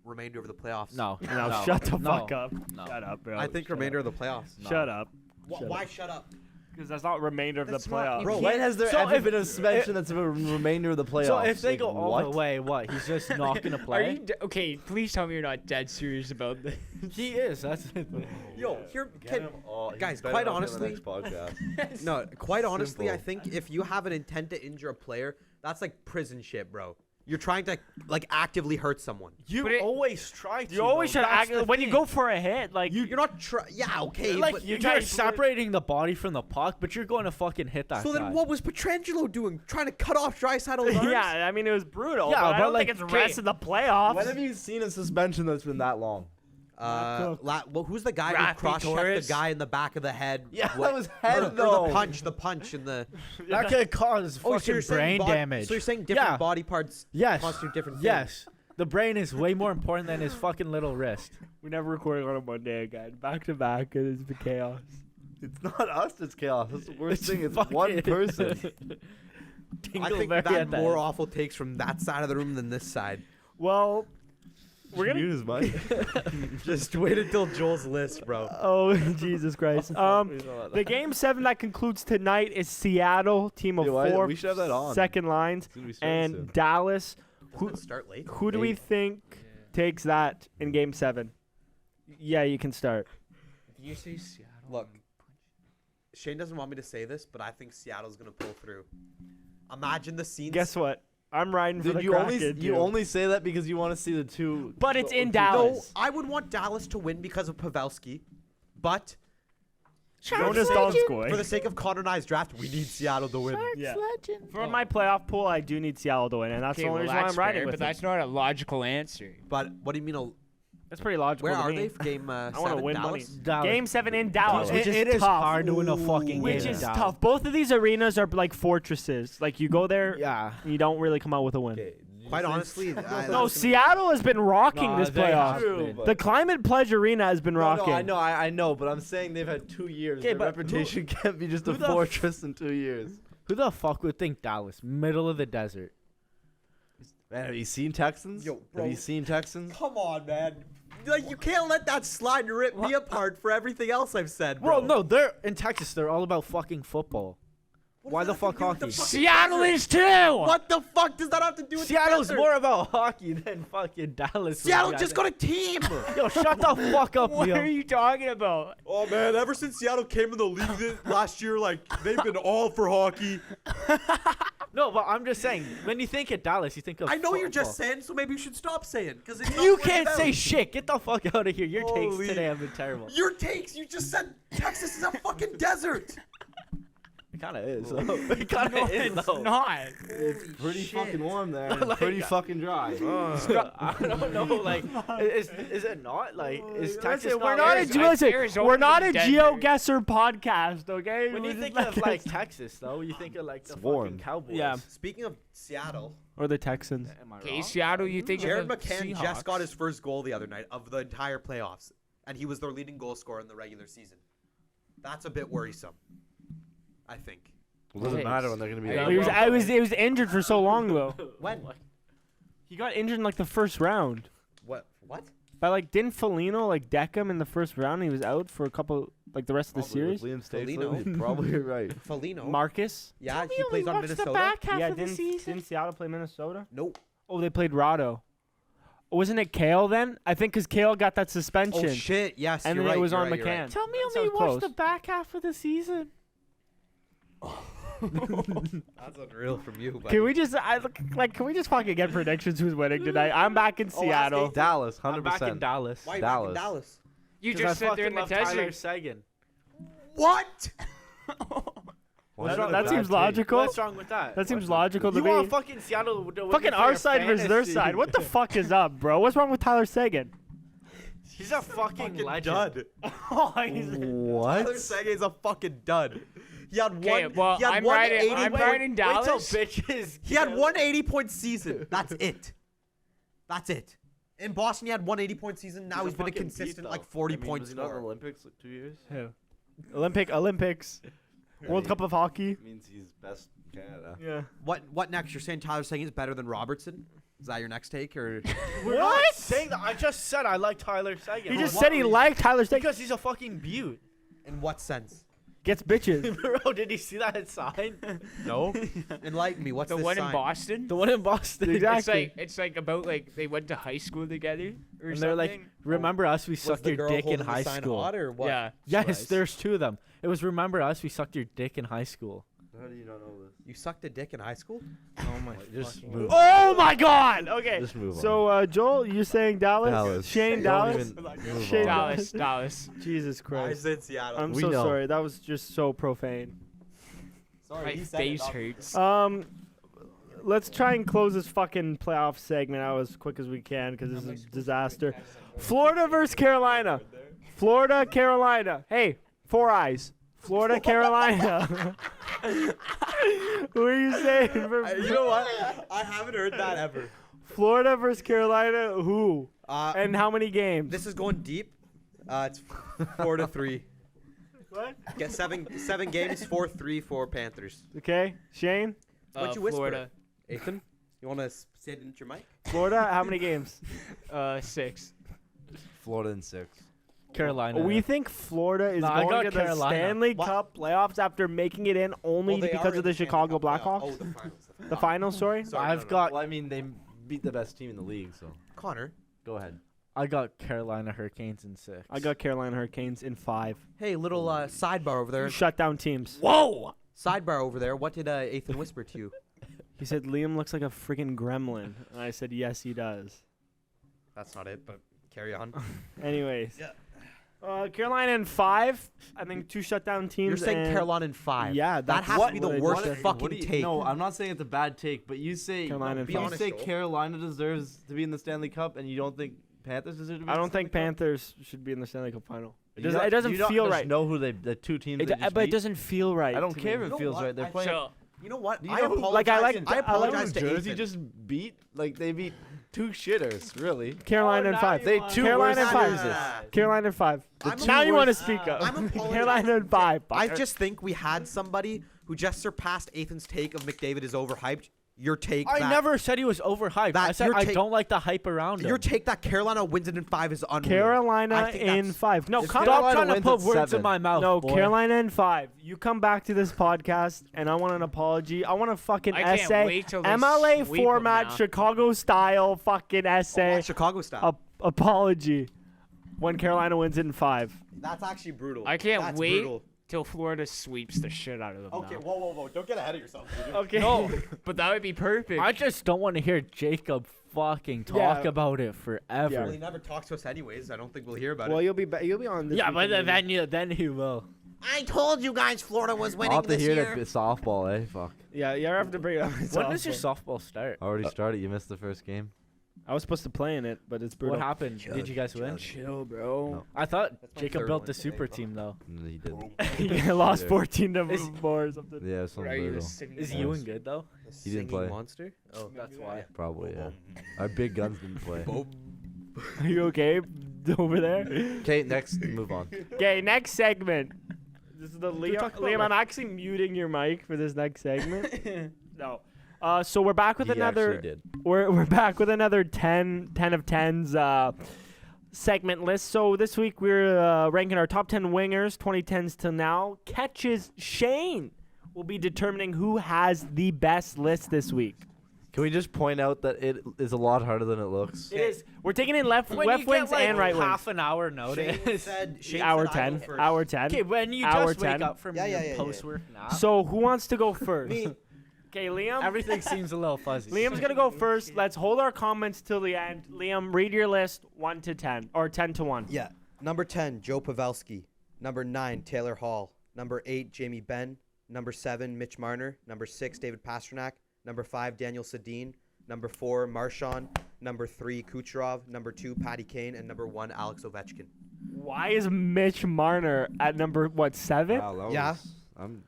remainder of the playoffs. No. Now no, shut the no, fuck up. No. Shut up, bro. I think Shut remainder up. of the playoffs. No. Shut up. Shut Why up. shut up? Because that's not remainder of That's the not- playoffs. Bro, When has there So ever if- been a suspension that's a remainder of the playoffs? So if they Like, go all what? the way, what? He's just not gonna Are play. you okay? Please tell me you're not dead serious about this. He is. That's the thing. Yo, here, Get him all- he's guys, better quite off in the honestly- next podcast. no, quite honestly, I Simple. think if you have an intent to injure a player, that's like prison shit, bro. You're trying to like actively hurt someone. You But it- always try to. You always though. should That's act the when you thing. go for a hit. Like, You're not yeah, okay, Like but you're try- separating the body from the puck, but you're going to fucking hit that so guy. then what was Petrangelo doing? Trying to cut off Draisaitl's arms? yeah, I mean, it was brutal. Yeah, but I but, don't like, think it's okay, rest of the playoffs. When have you seen a suspension that's been that long? Well, who's the guy Rafi who cross-checked Torres? the guy in the back of the head? Yeah, What- that was head or though. the punch in the. That could cause Oh, so fucking you're saying brain bod- damage. So you're saying different Yeah. body parts Yes. constitute different things? Yes. The brain is way more important than his fucking little wrist. We never recording on a Monday again. Back to back, it has been chaos. It's not us. It's chaos. That's the worst thing. It's fucking- one person. I think Dingleberry that at the more end. awful takes from that side of the room than this side. Well, we're gonna. Mute his mic. Just wait until Joel's list, bro. Oh Jesus Christ! The game 7 that concludes tonight is Seattle, team of Yeah, why- 4, we should have that on. second lines, It's gonna be starting and soon. Dallas. Who start late? Who do we 8. think takes that in game 7? Yeah, you can start. Did you say Seattle? Look, Shane doesn't want me to say this, but I think Seattle's gonna pull through. Imagine the scenes. Guess what? I'm riding for Dude, the you Kraken. only dude. you only say that because you want to see the two. But it's in two Dallas. No, I would want Dallas to win because of Pavelski, but Jonas for Donskoy. the sake of colonized draft, we need Seattle to win. Yeah. For my playoff pool, I do need Seattle to win, and that's Okay, the only well, reason why that's I'm riding fair, with but them. that's not a logical answer. But what do you mean? That's pretty logical. Where to are me. they for game I want to 7? win Dallas? money. Dallas. Game 7 in Dallas, Dallas. which It is is tough. hard to win a fucking Which game. is in Dallas. tough. Both of these arenas are like fortresses. Like you go there, Yeah. and you don't really come out with a win. Okay, Quite honestly, No, Seattle has been rocking Nah, this they playoff. have True, been. but- The Climate Pledge Arena has been No, rocking. I know, but I'm saying they've had 2 years. Okay, Their but reputation can't be just a who the fortress in 2 years. Who the fuck would think Dallas? Middle of the desert. Man, have you seen Texans? Yo, bro. Have you seen Texans? Come on, man. Like you can't let that slide and rip me apart for everything else I've said, bro. Bro, no, they're in Texas. They're all about fucking football. What Why does the that have fuck to do with the hockey? fucking Seattle desert? is too. What the fuck does that have to do with Seattle's the desert? more about hockey than fucking Dallas. Seattle Yeah, just got a team. Yo, shut the fuck up, What Leo. are you talking about? Oh man, ever since Seattle came in the league last year, like they've been all for hockey. No, but I'm just saying, when you think of Dallas, you think of I know you're just football. saying, so maybe you should stop saying, because You can't say shit. Get the fuck out of here. Your takes Holy- today have been terrible. Your takes. You just said Texas is a fucking desert. It kind of is. It kind No, of is, it's though. not. Pretty shit. fucking warm there. and Like, pretty fucking dry. I don't know. Like, is it not? Like, is Texas Listen, not we're not a Arizona- listen, Arizona's we're not a in the GeoGuessr podcast, okay? When We're you just think like of like Texas, though, you think of like the fucking warm. Cowboys. Yeah. Speaking of Seattle, or the Texans. Am I Okay, wrong? Seattle, you think Jared of the McCann Seahawks. just got his first goal the other night of the entire playoffs, and he was their leading goal scorer in the regular season. That's a bit worrisome, I think. It doesn't Okay. matter when they're gonna be. Yeah, out. He was injured for so long though. When? He got injured in like the first round. What? By like didn't Foligno like deck him in the first round? And he was out for a couple like the rest of the Probably with series. Liam Staples, Foligno. you're probably right. Felino. Marcus. Yeah, he plays on Minnesota. Yeah, didn't Seattle play Minnesota? Nope. Oh, they played Rado. Wasn't it Kale then? I think because Kale got that suspension. Oh shit! Yes, And you're then right. it was you're on right, you're McCann. right. Tell me That only sounds watched close. the back half of the season. That's unreal from you. Buddy. Can we just can we just fucking get predictions who's winning tonight? I'm back in Seattle. Dallas, I'm back in 100%. Dallas. Why are you back in Dallas. Dallas? You 'Cause just I said they're in fucking the love Tyler desert. Sagan. What? Why is That it a bad seems take? logical. What's wrong with that? That seems logical to You me. want fucking Seattle to win Fucking for our your side versus their fantasy. side. What the fuck is up, bro? What's wrong with Tyler Sagan? He's a fucking legend. Dud. Oh, he's What? Tyler Seguin's a fucking dud. He had Okay, one. well, he had I'm one riding- 80 I'm point- riding Wait till Dallas. bitches. He had one 80-point season. That's it. That's it. In Boston, he had one 80-point season. Now he's been a consistent like 40-point Was he not in the scorer. Olympics like 2 years? Olympics, World Cup of Hockey. Means he's best in Canada. Yeah. What next? You're saying Tyler Seguin is better than Robertson? Is that your next take or? We're not saying that. I just said I like Tyler Seguin. He just For said what he reason? liked Tyler Steak. Because he's a fucking beaut. In what sense? Gets bitches. Bro, did you see that sign? No. Enlighten me. What's The this one sign? in Boston. The one in Boston. Exactly. It's like about like they went to high school together or And something. they're like, remember us? We Was sucked the your girl dick in holding the high sign school. odd or what? yeah. Yes, Twice. there's two of them. It was remember us? We sucked your dick in high school. How do you not know this? You sucked a dick in high school? Oh my. Just move. Oh my God. Okay. Just move on. So Joel, you're saying Dallas? Dallas. Shane Don't Dallas? even move Shane on. Dallas. Jesus Christ. in Seattle. I'm We so know. sorry. That was just so profane. My face hurts. Let's try and close this fucking playoff segment out as quick as we can because this is a disaster. Florida versus Carolina. Florida, Carolina. Hey, 4 eyes. Florida, Carolina. Who are you saying? You know what? I haven't heard that ever. Florida versus Carolina. Who? And And how many games? this is going deep. It's 4-3. What? Get seven games, 4-3 for Panthers. Okay, Shane. What'd you whisper? Florida. Ethan, you want to say it into your mic? Florida. How many games? 6. Florida in 6. Carolina. We think Florida is No, I going got to the Carolina. Stanley What? Cup playoffs after making it in only Well, they because are of the in Stanley Chicago Cup playoff. Blackhawks. Oh, the finals. The finals, sorry. Sorry, I've got. Well, I mean, they beat the best team in the league, so Connor. go ahead. I got Carolina Hurricanes in 6. I got Carolina Hurricanes in 5. Hey, little sidebar over there. Shut down teams. Whoa! Sidebar over there. What did Ethan whisper to you? He said Liam looks like a freaking gremlin. And I said, yes, he does. That's not it, but carry on. Anyways. Yeah. Carolina in 5. I think 2 shutdown teams. You're saying and Carolina in 5. Yeah, that that's has what to be the I just worst said. fucking take. No, I'm not saying it's a bad take, but you say Carolina in Be you five. honest, say Joel. Carolina deserves to be in the Stanley Cup, and you don't think Panthers deserve to be. I in the don't think Stanley Cup? Panthers should be in the Stanley Cup final. It You doesn't, don't- it doesn't you don't feel just right. Know who the two teams. they just But it beat? doesn't feel right. I don't to care me. if You it know feels what? right. They're I playing. So You know what? Do you I know who- apologize. like, I like- I apologize New to Jersey Ethan. just beat like they beat 2 shitters really. Carolina in 5. They 2 Carolina in worst 5. losers. Carolina in 5. I'm Now you want to worst- speak up. I'm apologizing. Carolina in 5. I just think we had somebody who just surpassed Ethan's take of McDavid is overhyped. Your take. I that, never said he was overhyped. That I said your I take- don't like the hype around him. Your take that Carolina wins it in 5 is unreal. Carolina I think in that's- 5. No, If come Stop Carolina trying to wins put at words in 7. my mouth. No, boy. Carolina in 5. You come back to this podcast, and I want an apology. I want a fucking I can't essay. wait till they MLA sweep 'em format, now. Chicago style fucking Oh, essay. what, Chicago style. Apology. When Carolina wins it in 5. That's actually brutal. I can't That's wait Brutal. till Florida sweeps the shit out of them. Okay, now. whoa. Don't get ahead of yourself. Dude. Okay. No, but that would be perfect. I just don't want to hear Jacob fucking talk Yeah. about it forever. Well, he never talks to us anyways. I don't think we'll hear about Well, it. you'll be on this. Yeah, but weekend, maybe. then he will. I told you guys Florida was I'll have to hear that bit softball, eh? Fuck. Yeah, you have to bring it up. When does your softball start? Already started. You missed the first game. I was supposed to play in it, but it's brutal. What happened? Did you guys win? Chill, bro. No. I thought That's my Jacob third built one the today, super fuck. team though. He did. You lost Either. 14 to Is- 4 or something. Yeah, something Are you a brutal. singing Is Yeah. Ewan good though? He didn't play. Monster? Oh, That's why. Probably, yeah. Our big guns didn't play. Are you okay over there? Okay, next, move on. Okay, next segment. This is the We're Liam. talking about, Liam, like- I'm actually muting your mic for this next segment. No. So we're back with He another. actually did. We're back with another 10 of 10s segment list. So this week we're ranking our top 10 wingers, 2010s to now. Catches Shane will be determining who has the best list this week. Can we just point out that it is a lot harder than it looks? It is. We're taking in left When wings you get, like, and right wings. half an hour Shane notice. said, Hour 10. Hour 10. Okay, when you Hour just wake 10. up from Yeah, your yeah, yeah. post-work nap, So who wants to go first? Me. Okay, Liam. everything seems a little fuzzy. Liam's gonna go first. Let's hold our comments till the end. Liam, read your list 1 to 10 or 10 to 1. Yeah. Number 10, Joe Pavelski. Number 9, Taylor Hall. Number 8, Jamie Benn. Number 7, Mitch Marner. Number 6, David Pastrnak. Number 5, Daniel Sedin. Number 4, Marchand. Number 3, Kucherov. Number 2, Patty Kane. And number 1, Alex Ovechkin. Why is Mitch Marner at number 7? Wow, that Yeah. was- I'm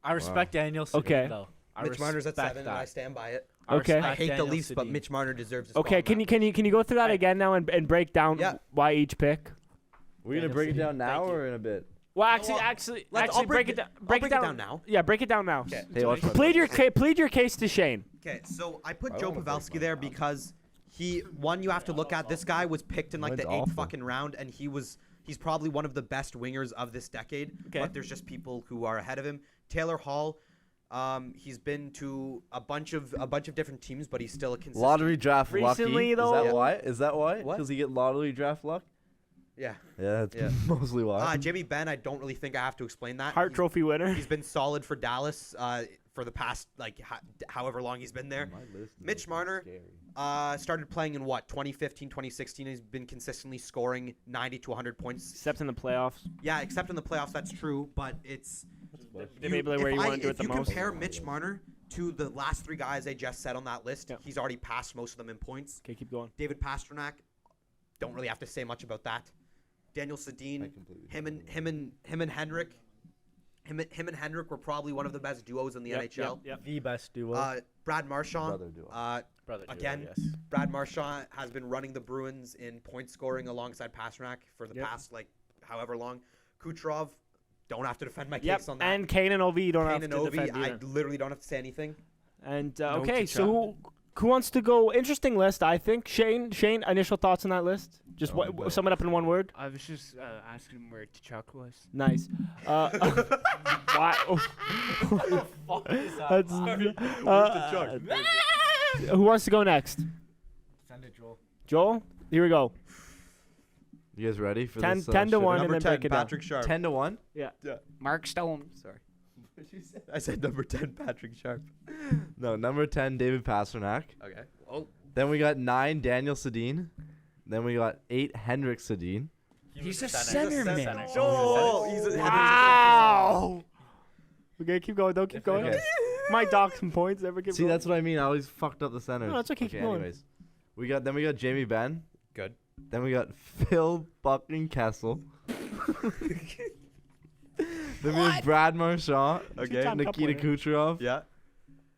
I respect Daniel Sedin, Okay. though. I Mitch Marner's at respect 7, that. and I stand by it. Okay. I respect hate the Daniel Leafs, but Sedin. Mitch Marner deserves a spot. Okay, on can that. you go through that I- again now and break down Yeah. why each pick? We're gonna Daniel break it Sedin. down now Thank you. or in a bit? Well, You know what? actually, I'll break it down. Break it down now. Yeah, break it down now. Okay. Hey, watch my Plead your case to Shane. Okay, so I put I Joe don't wanna break Pavelski my there down. because you have to look at this guy was picked in like Mine's the 8th awful. fucking round, and he's probably one of the best wingers of this decade. Okay. But there's just people who are ahead of him. Taylor Hall, he's been to a bunch of different teams, but he's still a consistent. Lottery draft Recently, lucky. though- Is that Yeah. why? Is that why? What? Because he get lottery draft luck? Yeah. Yeah, that's Yeah. mostly why. Jamie Benn, I don't really think I have to explain that. Hart Trophy winner. He's been solid for Dallas for the past however long he's been there. My list is Mitch Marner, scary. started playing in 2015, 2016. He's been consistently scoring 90 to 100 points. Except in the playoffs. Yeah, except in the playoffs, that's true. But it's Debatably where you want to do it if the you most. compare Mitch Marner to the last 3 guys I just said on that list, Yeah. he's already passed most of them in points. Okay, keep going. David Pastrnak, don't really have to say much about that. Daniel I Sedin, completely him and Henrik. Him and Henrik were probably one of the best duos in the NHL. Yep. The best duo. Brad Marchand. Brother duo. Brother duo, again, yes. Brad Marchand has been running the Bruins in point scoring alongside Pastrnak for the Yep. past however long. Kucherov, don't have to defend my Yep. case on that. And Kane and Ovi, you don't have Kane to and Ovi, defend I either. literally don't have to say anything. And No okay, to so who wants to go? Interesting list, I think. Shane, initial thoughts on that list? Just Oh, no. sum it up in one word. I was just asking him where Chuck was. Nice. Why? That's, who wants to go next? Send it, Joel. Joel? Here we go. You guys ready for 10 this? 10 to 1 Number and then 10, break it down. Patrick Sharp. 10 to 1? Mark Stone. Sorry. I said number 10, Patrick Sharp. No, number 10, David Pastrnak. Okay. Oh, Then we got 9, Daniel Sedin. Then we got 8, Henrik Sedin. He's a center. center He's a man. center. Oh, he's a Wow. Okay, keep going. Don't keep going. Okay. Might dock some points. Ever keep See, going. that's what I mean. I always fucked up the center. No, it's okay, keep going. Anyways, we got Jamie Benn. Good. Then we got Phil Bucking Kessel. Then we have Brad Marchand. Okay. Two-time cup Nikita winner. Kucherov. Yeah.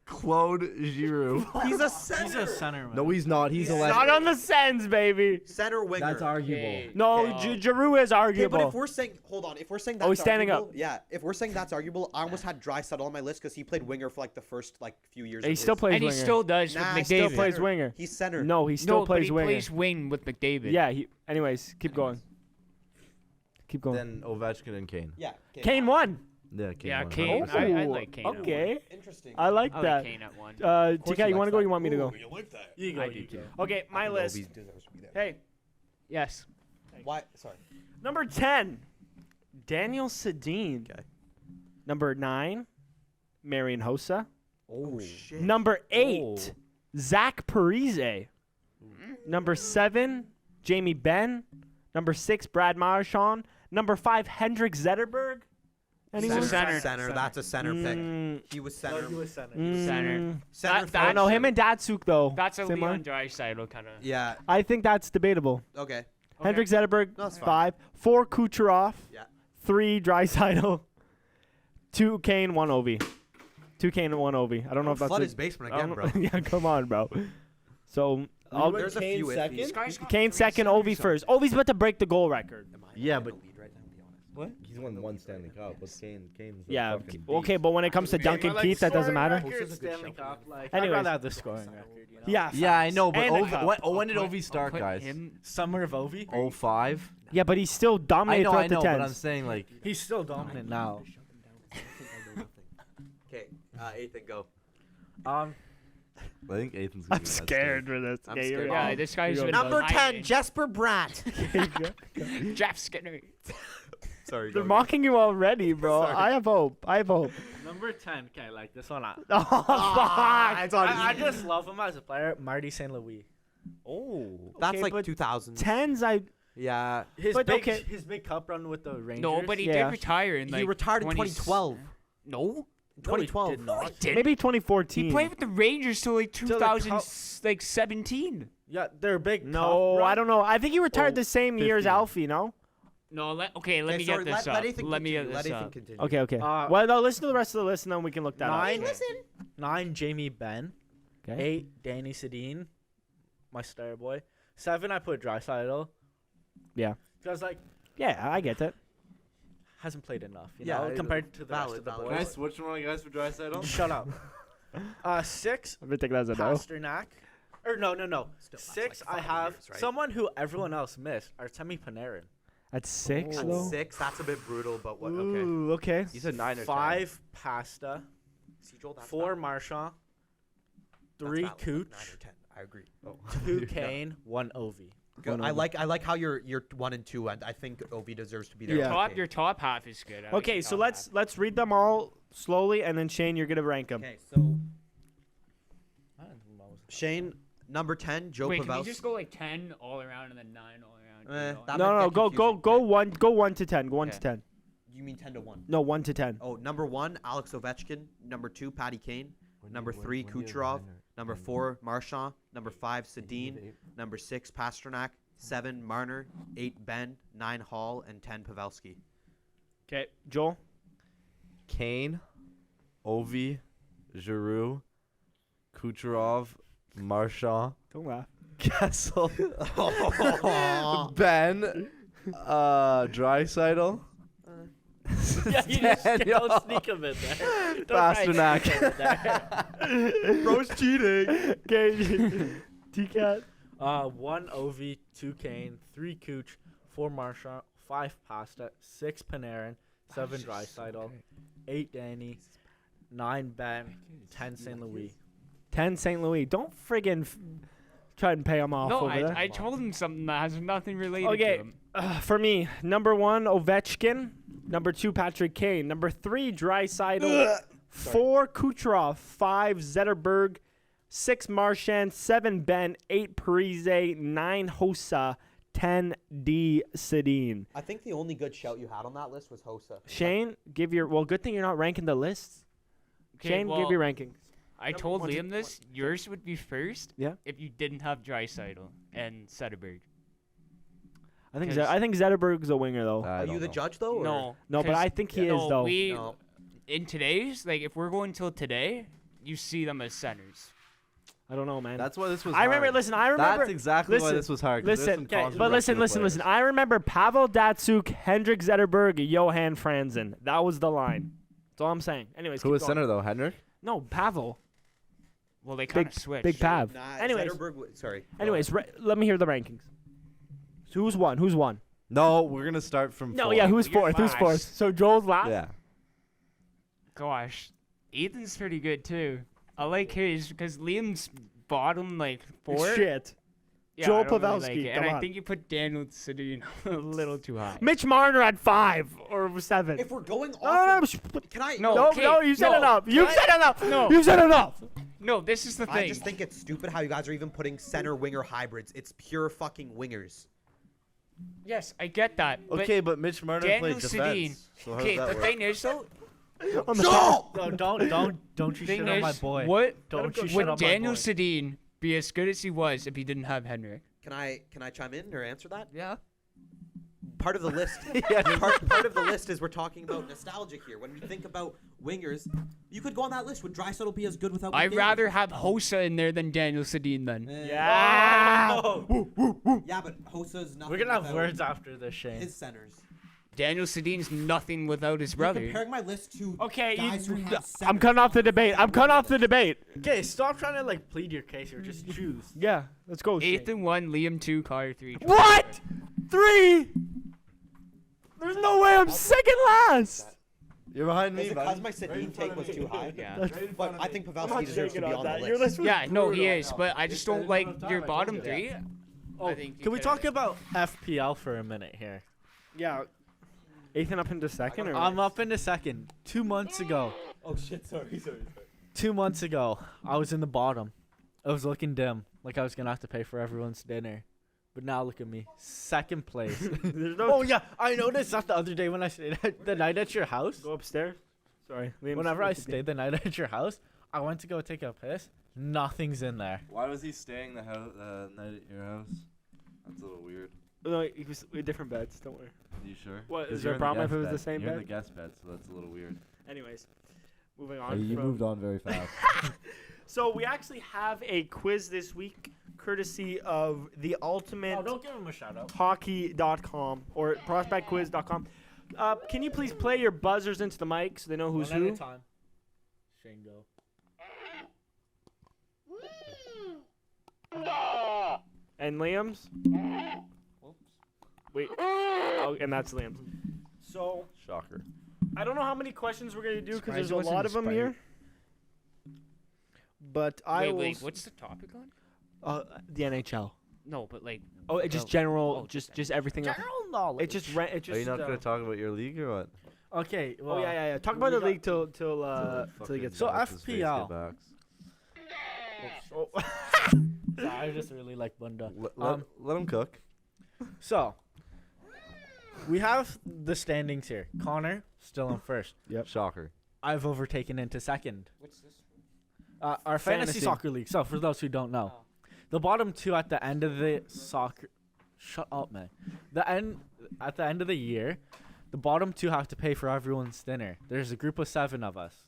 Claude Giroux. He's a center. He's a center, man. No, he's not. He's a left. Not on the Sens, baby. Center winger. That's arguable. Okay. No, Okay. Giroux is Okay, arguable. but if we're saying, hold on, if we're saying that's he's standing arguable, up. Yeah, if we're saying that's arguable, I almost had Draisaitl on my list because he played winger for the first few years. he of still his- plays And he winger. still does Nah, with still McDavid. plays center. winger. He's center. No, he still no, plays but he winger. plays wing with McDavid. Yeah. Anyways, keep going. Keep going. Then Ovechkin and Kane. Yeah. Kane won. Yeah, Kane. Yeah, won. Kane. Oh, I like Kane. at one. Okay. Interesting. I like I that. like Kane at one. TK, you want to go? Or you want me to go? You like that? You go, I you do go. too. Okay, my list. Hey, Yes. Why? Sorry. number 10, Daniel Sedin. Okay. Number 9, Marian Hossa. Oh shit. Number 8, Oh. Zach Parise. Number 7, Jamie Benn. Number 6, Brad Marchand. Number 5, Hendrik Zetterberg. Anyone? Center. Center. That's a center pick. Mm, He was center. center. mm, Center. That- I don't know. That's- Him and Datsuk, though. That's a Same Leon line? Draisaitl kind of. Yeah. I think that's debatable. Okay. Hendrik Zetterberg, No, that's fine. 5. 4, Kucherov. Yeah. 3, Draisaitl. 2, Kane, 1, Ovi. 2 Kane and 1 Ovi. I don't know if that's flood a- his basement I again, don't bro. know- yeah, come on, bro. So I'll, There's a few ifs. Kane second, Ovi first. Ovi's about to break the goal record. Yeah, but what? He's won 1 Stanley Cup. But Kane's a Yeah. fucking Okay, beast. but when it comes to Duncan Keith, that doesn't matter. Stanley Cup, I'd Anyways. rather have the scoring record. You know? Yeah. Yeah, I know, but And the Ovi, cup. when did Ovi start, Put guys? him. Summer of Ovi. 05? Yeah, but he's still I dominated know, throughout but I'm the 10s. saying like He's still dominant now. Okay. Ethan, go. Um, I think Ethan's gonna I'm be the best scared for this. I'm Okay, scared. you're Yeah, wrong. this guy's You're been wrong. Number hiding. 10, Jesper Bratt. Jeff Skinner. Sorry. They're mocking you already, bro. Sorry. I have hope. I have hope. number 10. Okay, like this one. Oh, fuck. It's on I just love him as a player. Marty St. Louis. Oh. That's Okay, like but 2000. 10s, I. Yeah. His But big, okay. his big cup run with the Rangers. No, but he Yeah. did retire in He retired in 20 2012. No. No, he 2012. did not. Did Maybe 2014. He played with the Rangers till like the 2017. Yeah, they're big. No, I don't know. I think he retired Oh, the same year as 15. Alfie, no? No, let me sorry, get this let up. Ethan Let me continue, get this Ethan up. continue. Okay. Well, no, listen to the rest of the list, and then we can look that up. 9, Jamie Benn. Okay. 8, Danny Sedin, my star boy. 7, I put Draisaitl. Yeah. Because, like, Yeah, I get that. hasn't played enough, you Yeah, know, compared to the rest of the valid. Can I boys. switch one of you guys for Draisaitl? Shut up. 6, I've been taking that as a no. Pasternak. Or no. Still, that's 6, like I 5 have years, right? someone who everyone else missed, Artemi Panarin. At 6, At though. 6, that's a bit brutal, but what? Okay. Ooh, okay. You said 9 or 10. 5, Pasta. See, Joel, that's 4, valid. Marchand. That's 3, valid, like Cooch. 9 or 10. I agree. 2, Kane. 1, Ovi. Good. I like how your 1 and 2 went. I think Ovi deserves to be there. Yeah. Okay. Your top half is good. I like Okay, your so top let's read them all slowly, and then Shane, you're gonna rank them. Okay, so Shane, number 10, Joe half. Wait, can we Pavelski. just go like 10 all around and then 9 all around? Eh, You know? that No, might no, get go confusing. go 1 to 10. Go 1 to Okay. 10. You mean 10 to 1? No, 1 to 10. Oh, number 1, Alex Ovechkin. Number 2, Patty Kane. Number 3, Kucherov. Number 4, Marchand. Number 5, Sedin. Number 6, Pasternak. 7, Marner. 8, Ben. 9, Hall. And 10, Pavelski. Okay, Joel. Kane, Ovi, Giroux, Kucherov, Marchand, Don't laugh. Kessel, Ben, Draisaitl, Yeah, you just Daniel. don't sneak him in there. Don't try and Pasternak. sneak him in there. Bro's cheating. Okay, T-Cat. 1 Ovi, 2 Kane, 3 Cooch, 4 Marchand, 5 Pasta, 6 Panarin, 7 Draisaitl, 8 Danny, 9 Ben, 10 St. Louis. 10 St. Louis. Don't friggin' try and pay him off No, over there. I told him something that has nothing related Okay. to him. For me, number 1, Ovechkin. Number 2, Patrick Kane. Number 3, Draisaitl. 4, Kucherov. 5, Zetterberg. 6, Marchand. 7, Ben. 8, Parise. 9, Hossa. 10, D. Sedin. I think the only good shout you had on that list was Hossa. Shane, give your... Well, good thing you're not ranking the lists. Okay, Shane, well, give your rankings. I Number told 1 to Liam this. Yours would be first. Yeah. If you didn't have Draisaitl and Zetterberg. I think 'Cause- I think Zetterberg's a winger, though. Are you the judge, though? Or? No. No, but 'cause- I think he no, is, though. We, No. In today's, like, if we're going till today, you see them as centers. I don't know, man. That's why this was I remember... hard. Listen, I remember... That's exactly why listen, this was hard. 'cause there's Listen, some okay, controversial but listen. players. I remember Pavel Datsuk, Hendrik Zetterberg, Johan Franzen. That was the line. That's all I'm saying. Anyways, Who keep was going. center, though? Henrik? No, Pavel. Well, they kind of switched. Big Pav. Nah, Anyways. Zetterberg sorry. Go Anyways, let me hear the rankings. So who's one? Who's one? No, we're going to start from No, four. yeah, who's You're fourth? Who's fast. fourth? So Joel's last? Yeah. Gosh, Ethan's pretty good too. I like his because Liam's bottom like 4. Shit. Yeah, Joel I don't really Pavelski, like it. come And on. I think you put Daniel Sedin a little too high. Mitch Marner at 5 or 7. If we're going No, off, no, can I? No. no, okay, no, you said no. enough. You Can I- said enough. No. You said enough. No, this is the thing. I just think it's stupid how you guys are even putting center winger hybrids. It's pure fucking wingers. Yes, I get that. But Okay, but Mitch Marner Daniel played Sedin. defense. So how Okay, does the that work? thing is though. On the Joel! No, don't you Thing shit on my is, boy. What Don't you shit would on my Daniel boy. Sedin be as good as he was if he didn't have Henrik? Can I chime in or answer that? Yeah. Part of the list. part of the list is we're talking about nostalgia here. When we think about wingers, you could go on that list. Would Draisaitl be as good without? I'd McDavid? rather have Hossa in there than Daniel Sedin then. Yeah. Yeah, but Hossa's nothing. We're gonna have without words after this, Shane. His centers. Daniel Sedin's nothing without his brother. Comparing my list to Okay, guys who have I'm centers. cutting off the debate. I'm cutting off the debate. Okay, stop trying to like plead your case or just choose. Yeah, let's go. Shane. Ethan 1, Liam 2, Carter 3. What? 3? There's no way I'm second last. You're behind Is me, it because buddy. my Sedin take was too high? Yeah. But I think Pavelski deserves to be on the list. list Yeah, no, he is, but I just don't like your bottom 3. Oh, I think you can we could- talk about FPL for a minute here? Yeah. Ethan up into second or I'm up in a second. 2 months ago. Oh shit! Sorry. 2 months ago, I was in the bottom. I was looking dim, like I was gonna have to pay for everyone's dinner. But now look at me, second place. There's no. Oh yeah, I noticed that the other day when I stayed the night at your house. Go upstairs. Sorry. Liam, Whenever I stayed the night at your house, I went to go take a piss. Nothing's in there. Why was he staying the night at your house? That's a little weird. No, it was different beds. Don't worry. You sure? What, 'Cause is there you're a in problem if guest it was the bed. same You're in bed? the guest bed, so that's a little weird. Anyways, moving Hey, on. you from- moved on very fast. So we actually have a quiz this week, courtesy of the ultimate Oh, don't give him a shout out. hockey.com or prospectquiz.com. Can you please play your buzzers into the mic so they know who's One at who? a time. Shane, go. And Liam's? Wait. Oh, and that's Liam's. So, Shocker. I don't know how many questions we're going to do because Surprised there's it a wasn't lot of them here. But I will. Wait, what's the topic on? The NHL. No, but like, Oh, it just Oh. general, Oh, just everything. Else. General knowledge. It just it just. Are you not going to talk about your league or what? Okay. Well, Oh yeah. Talk we about the got- league till he gets. So done. FPL. Oh. Sorry, I just really like Bunda. Let him cook. So, we have the standings here. Connor still in first. Shocker. I've overtaken into second. what's this? Our fantasy Fantasy. soccer league. So, for those who don't know, the bottom two at the end of the soccer. Shut up, man. At the end of the year, the bottom two have to pay for everyone's dinner. There's a group of 7 of us.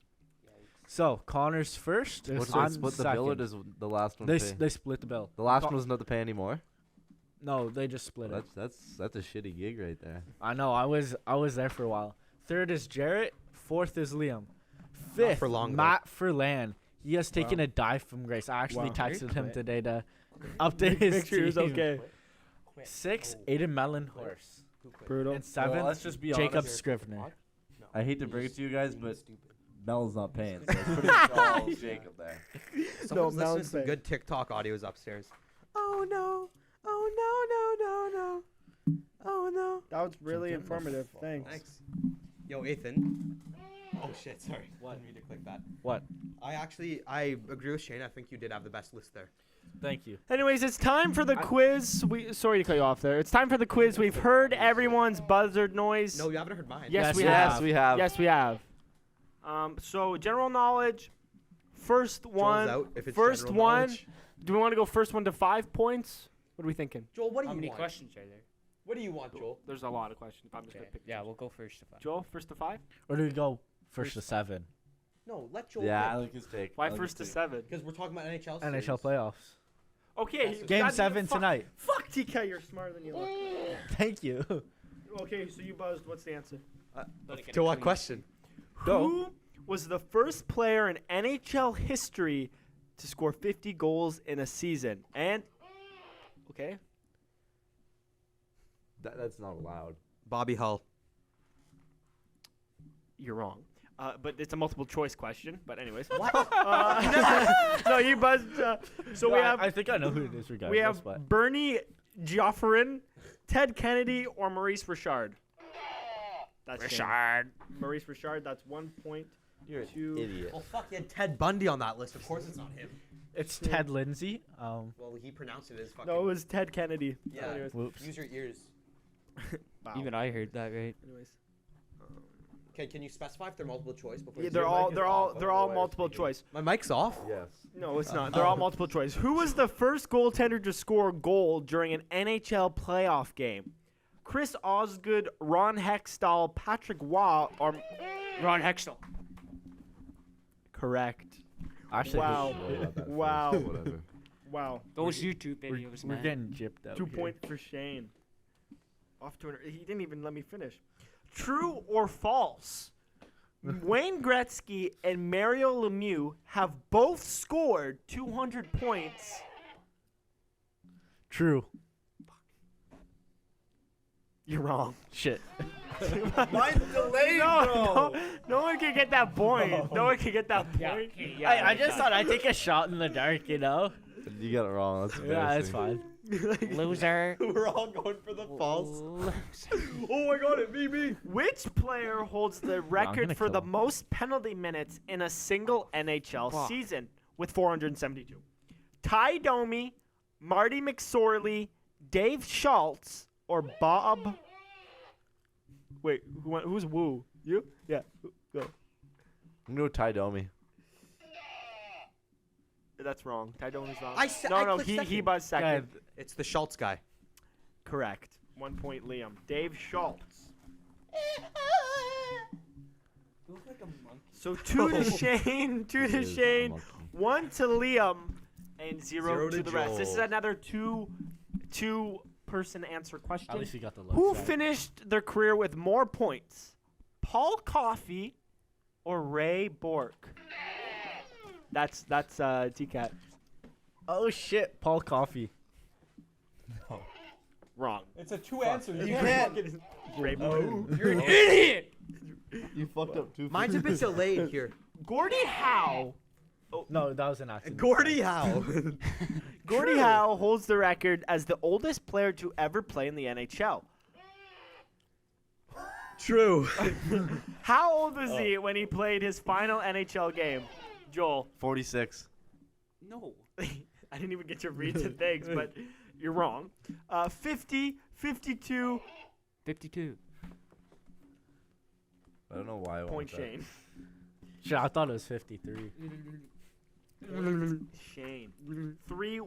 So Connor's first. What's I'm the split the bill or second. does the last one They pay? they split the bill. The last Con- one doesn't have to pay anymore? No, they just split it. That's a shitty gig right there. I know. I was there for a while. Third is Jarrett. Fourth is Liam. Fifth, for long, though. Matt Furlan. He has taken a dive from Grace. I actually Wow. texted him Quit. today to update his Make sure he was team. okay. 6, Aiden Mellenhorst. Brutal. And 7, let's just be Jacob honest. Scrivener. I hate to break it to you guys, but Mel's not paying. So it's pretty much all Jacob there. Someone's listening Mel's to some paying. good TikTok audios upstairs. Oh no! Oh no! Oh no! That was really informative. Thanks. Thanks. Yo, Ethan. Oh shit! Sorry. What? Didn't mean to click that. What? I agree with Shane. I think you did have the best list there. Thank you. Anyways, it's time for the quiz. Sorry to cut you off there. It's time for the quiz. We've heard everyone's buzzard noise. No, you haven't heard mine. Yes, Yes, we we have. have. we have. Yes, we have. So general knowledge. First Joel's one. out if it's First general one. knowledge. Do we want to go first one to 5 points? What are we thinking? Joel, what do How you many want? questions are there? What do you want, Joel? There's a lot of questions. I'm just Okay. gonna pick. Yeah, we'll go first. If I. Joel, first to 5. Or do we go first to 7? No, let Joel. Yeah, I pick. like his take. Why I like first to his take. 7? Because we're talking about NHL. NHL series. playoffs. Okay. Game God, 7 fuck, tonight. Fuck TK, you're smarter than you look. Thank you. Okay, so you buzzed. What's the answer? To what question? Who was the first player in NHL history to score 50 goals in a season? And okay, That's not allowed. Bobby Hull. you're wrong. But it's a multiple choice question. But anyways, What? no, you buzzed. So we have I think I know who it is regardless. we have but Bernie Joffrin, Ted Kennedy, or Maurice Richard. That's Shane. Richard. Maurice Richard. That's 1 point. You're Two. an idiot. Well, fuck, you had Ted Bundy on that list. Of course it's not him. it's Ted Lindsay. Well, he pronounced it as fucking. No, it was Ted Kennedy. Yeah. Anyways. Whoops. Use your ears. Wow. Even I heard that right. Anyways. Okay, can you specify if they're multiple choice before? Yeah, you they're say- all mic is they're all off, they're all otherwise multiple we can- choice. My mic's off. Yes. No, it's not. They're all multiple choice. Who was the first goaltender to score a goal during an NHL playoff game? Chris Osgood, Ron Hextall, Patrick Waugh, or Ron Hextall. correct? Actually, Wow. Wow. Whatever. Wow. Those YouTube we're, videos, we're man. getting gypped out. 2 here. points for Shane. Off to he didn't even let me finish. True or false? Wayne Gretzky and Mario Lemieux have both scored 200 points. True. You're wrong. Shit. Mine's delayed, No one can get that point. No one can get that Yeah, point. okay, yeah, I like just that. thought I'd take a shot in the dark, you know? You got it wrong. That's Yeah, it's embarrassing. fine. Loser. We're all going for the false. Oh my god, it me. Which player holds the record gonna for kill the him. most penalty minutes in a single NHL Fuck. season with 472? Ty Domi, Marty McSorley, Dave Schultz, or Bob? Wait, who's Woo? You? Yeah. Go. I'm going to Ty Domi. That's wrong. Ty Domi's wrong. I no, clicked he second. buzzed second. Yeah, It's the Schultz guy. Correct. 1 point, Liam. Dave Schultz. You look like a monkey. So 2 to Shane, 2 to Shane, 1 to Liam, and 0 to the rest. This is Joel. another two-person answer question. At least you got the looks Who right. finished their career with more points? Paul Coffey or Ray Bork? That's T-Cat. Oh shit, Paul Coffey. Wrong. It's a two answer. You can't. Ray Bork. You're an idiot. You fucked up too. Mine's a bit delayed here. Gordie Howe. No, that was an accident. Gordie Howe. Gordie Howe holds the record as the oldest player to ever play in the NHL. True. How old was he when he played his final NHL game? Joel. 46. No. I didn't even get to read the things, but you're wrong. 50, 52, 52. I don't know why. I point went with that. Shane. Shit, I thought it was 53. Shane. 3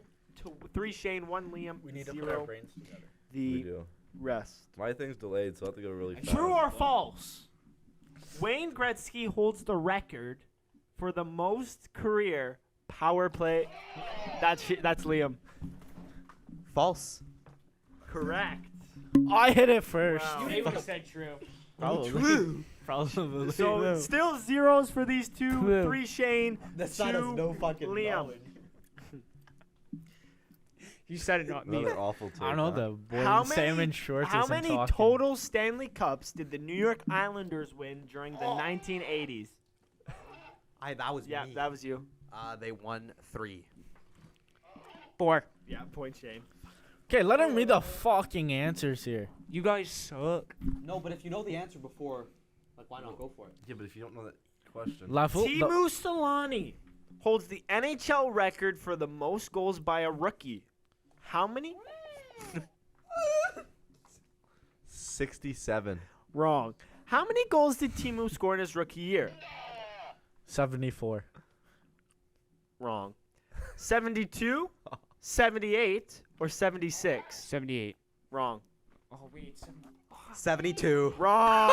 Shane, 1 Liam, We need to 0 put our brains together. We the do. rest. My thing's delayed, so I have to go really fast. True or false? Wayne Gretzky holds the record for the most career power play. That's Liam. False. Correct. I hit it first. Wow. You would have said true. Probably. Probably. So still zeros for these two. True. 3 Shane, This 2 fucking Liam. You said it, not me. Another awful take. I don't know, huh? the boy How in many- salmon shorts How isn't many talking. total Stanley Cups did the New York Islanders win during the 1980s? That was Yeah, me. that was you. They won 3. 4. Yeah, point Shane. Okay, let him read the fucking answers here. You guys suck. No, but if you know the answer before, like, why not go for it? Yeah, but if you don't know that question. Level. Teemu Solani holds the NHL record for the most goals by a rookie. How many? 67. Wrong. How many goals did Teemu score in his rookie year? 74. Wrong. 72, 78, or 76? 78. Wrong. Oh, wait. 72. Wrong.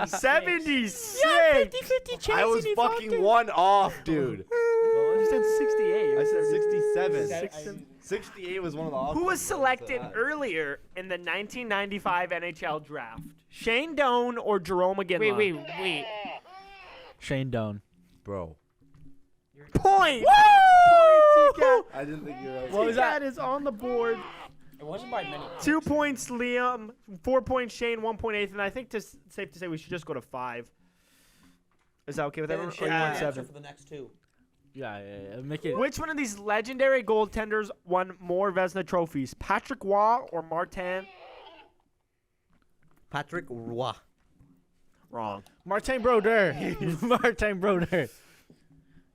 76. I was fucking one off, dude. You said 68. I said 67. Six- 68 was one of the options. Who was so selected that. earlier in the 1995 NHL Draft? Shane Doan or Jerome McGinley? Wait. Shane Doan. Bro. Point! I didn't think you were right. What was that? Is on the board. It wasn't by many. 2 points, Liam. 4 points, Shane. 1 point, Ethan. I think it's safe to say we should just go to 5. Is that okay with everyone? Or you want 7? for the next 2. Yeah. Make it. Which one of these legendary goaltenders won more Vezina trophies? Patrick Waugh or Martin? Patrick Roy. Wrong. Martin Brodeur. Martin Brodeur.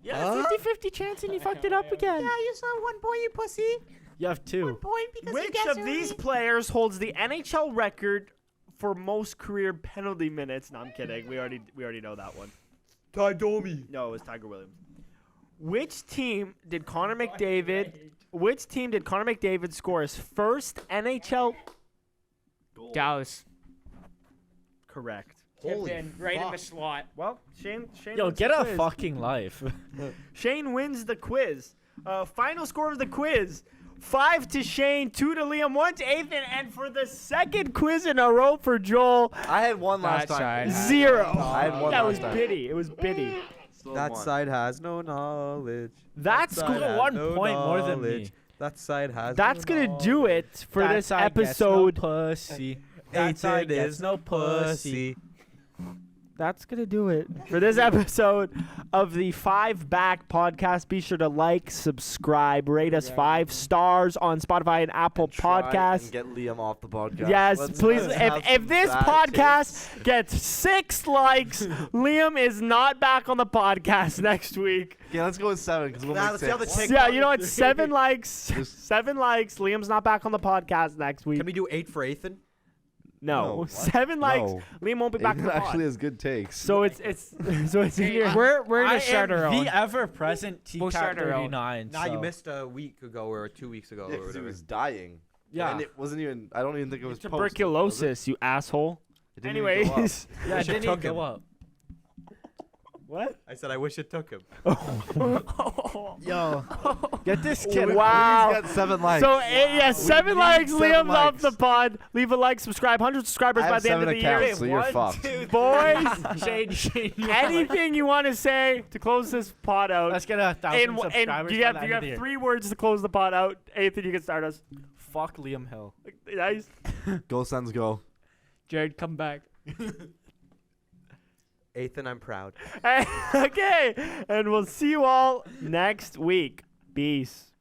Yeah, 50-50 chance and you fucked it up again. you saw 1 point, you pussy. You have 2. Point because Which of these players holds the NHL record for most career penalty minutes? No, I'm kidding. We already know that one. Ty Domi. No, it was Tiger Williams. Which team did Connor McDavid score his first NHL? Dallas. Correct. Holy Tipped in, right in the fuck. slot. Well, Shane Yo, wins get the a quiz. fucking life. Shane wins the quiz. Final score of the quiz: 5 to Shane, 2 to Liam, 1 to Ethan, and for the second quiz in a row for Joel, I had one last That time. side. 0. I had one That last was time. bitty. It was bitty. Still That one. side has no knowledge. That's That good. side got has 1 no point more than knowledge. me. That side has That's no gonna do knowledge. it for That this side gets episode. No pussy. That side Ethan gets is no pussy. That's gonna do it for this episode of the 5 Back podcast. Be sure to like, subscribe, rate us 5 stars on Spotify and Apple Try Podcasts. and get Liam off the podcast. Yes, Let's- please. let's have If some this bad podcast gets 6 likes, Liam is not back on the podcast next week. Okay, let's go with 7 because we'll Nah, make let's see how the 6. tick- Yeah, you know what? 7 likes. Just- 7 likes. Liam's not back on the podcast next week. Can we do 8 for Ethan? No, No, what? 7 likes. No. Liam won't be back on the pod. actually has good takes. So it's in your. We're I gonna start our am own. the ever-present We'll TCAT start our own. 39. Nah, so. you missed a week ago or 2 weeks ago Yeah, or 'cause he whatever. was dying. Yeah. And it wasn't even. I don't even think it was posted, was it? Tuberculosis, you asshole. It didn't even go up. Anyways. Yeah, I it should didn't took even go him. up. What? I said I wish it took him. Yo, get this kid. Wow. He's got 7 likes. So, yeah, 7 need likes. 7 Liam off likes. the pod. Leave a like, subscribe. 100 subscribers I by have the end of 7 the accounts, year. so you're fucked. Boys, Shane, anything you want to say to close this pod out? Let's get 1,000 And subscribers you by have, the end you of have the year. 3 words to close the pod out. Ethan, you can start us. Fuck Liam Hill. Nice. Go Sens, go. Jared, come back. Ethan, I'm proud. Okay, and we'll see you all next week. Peace.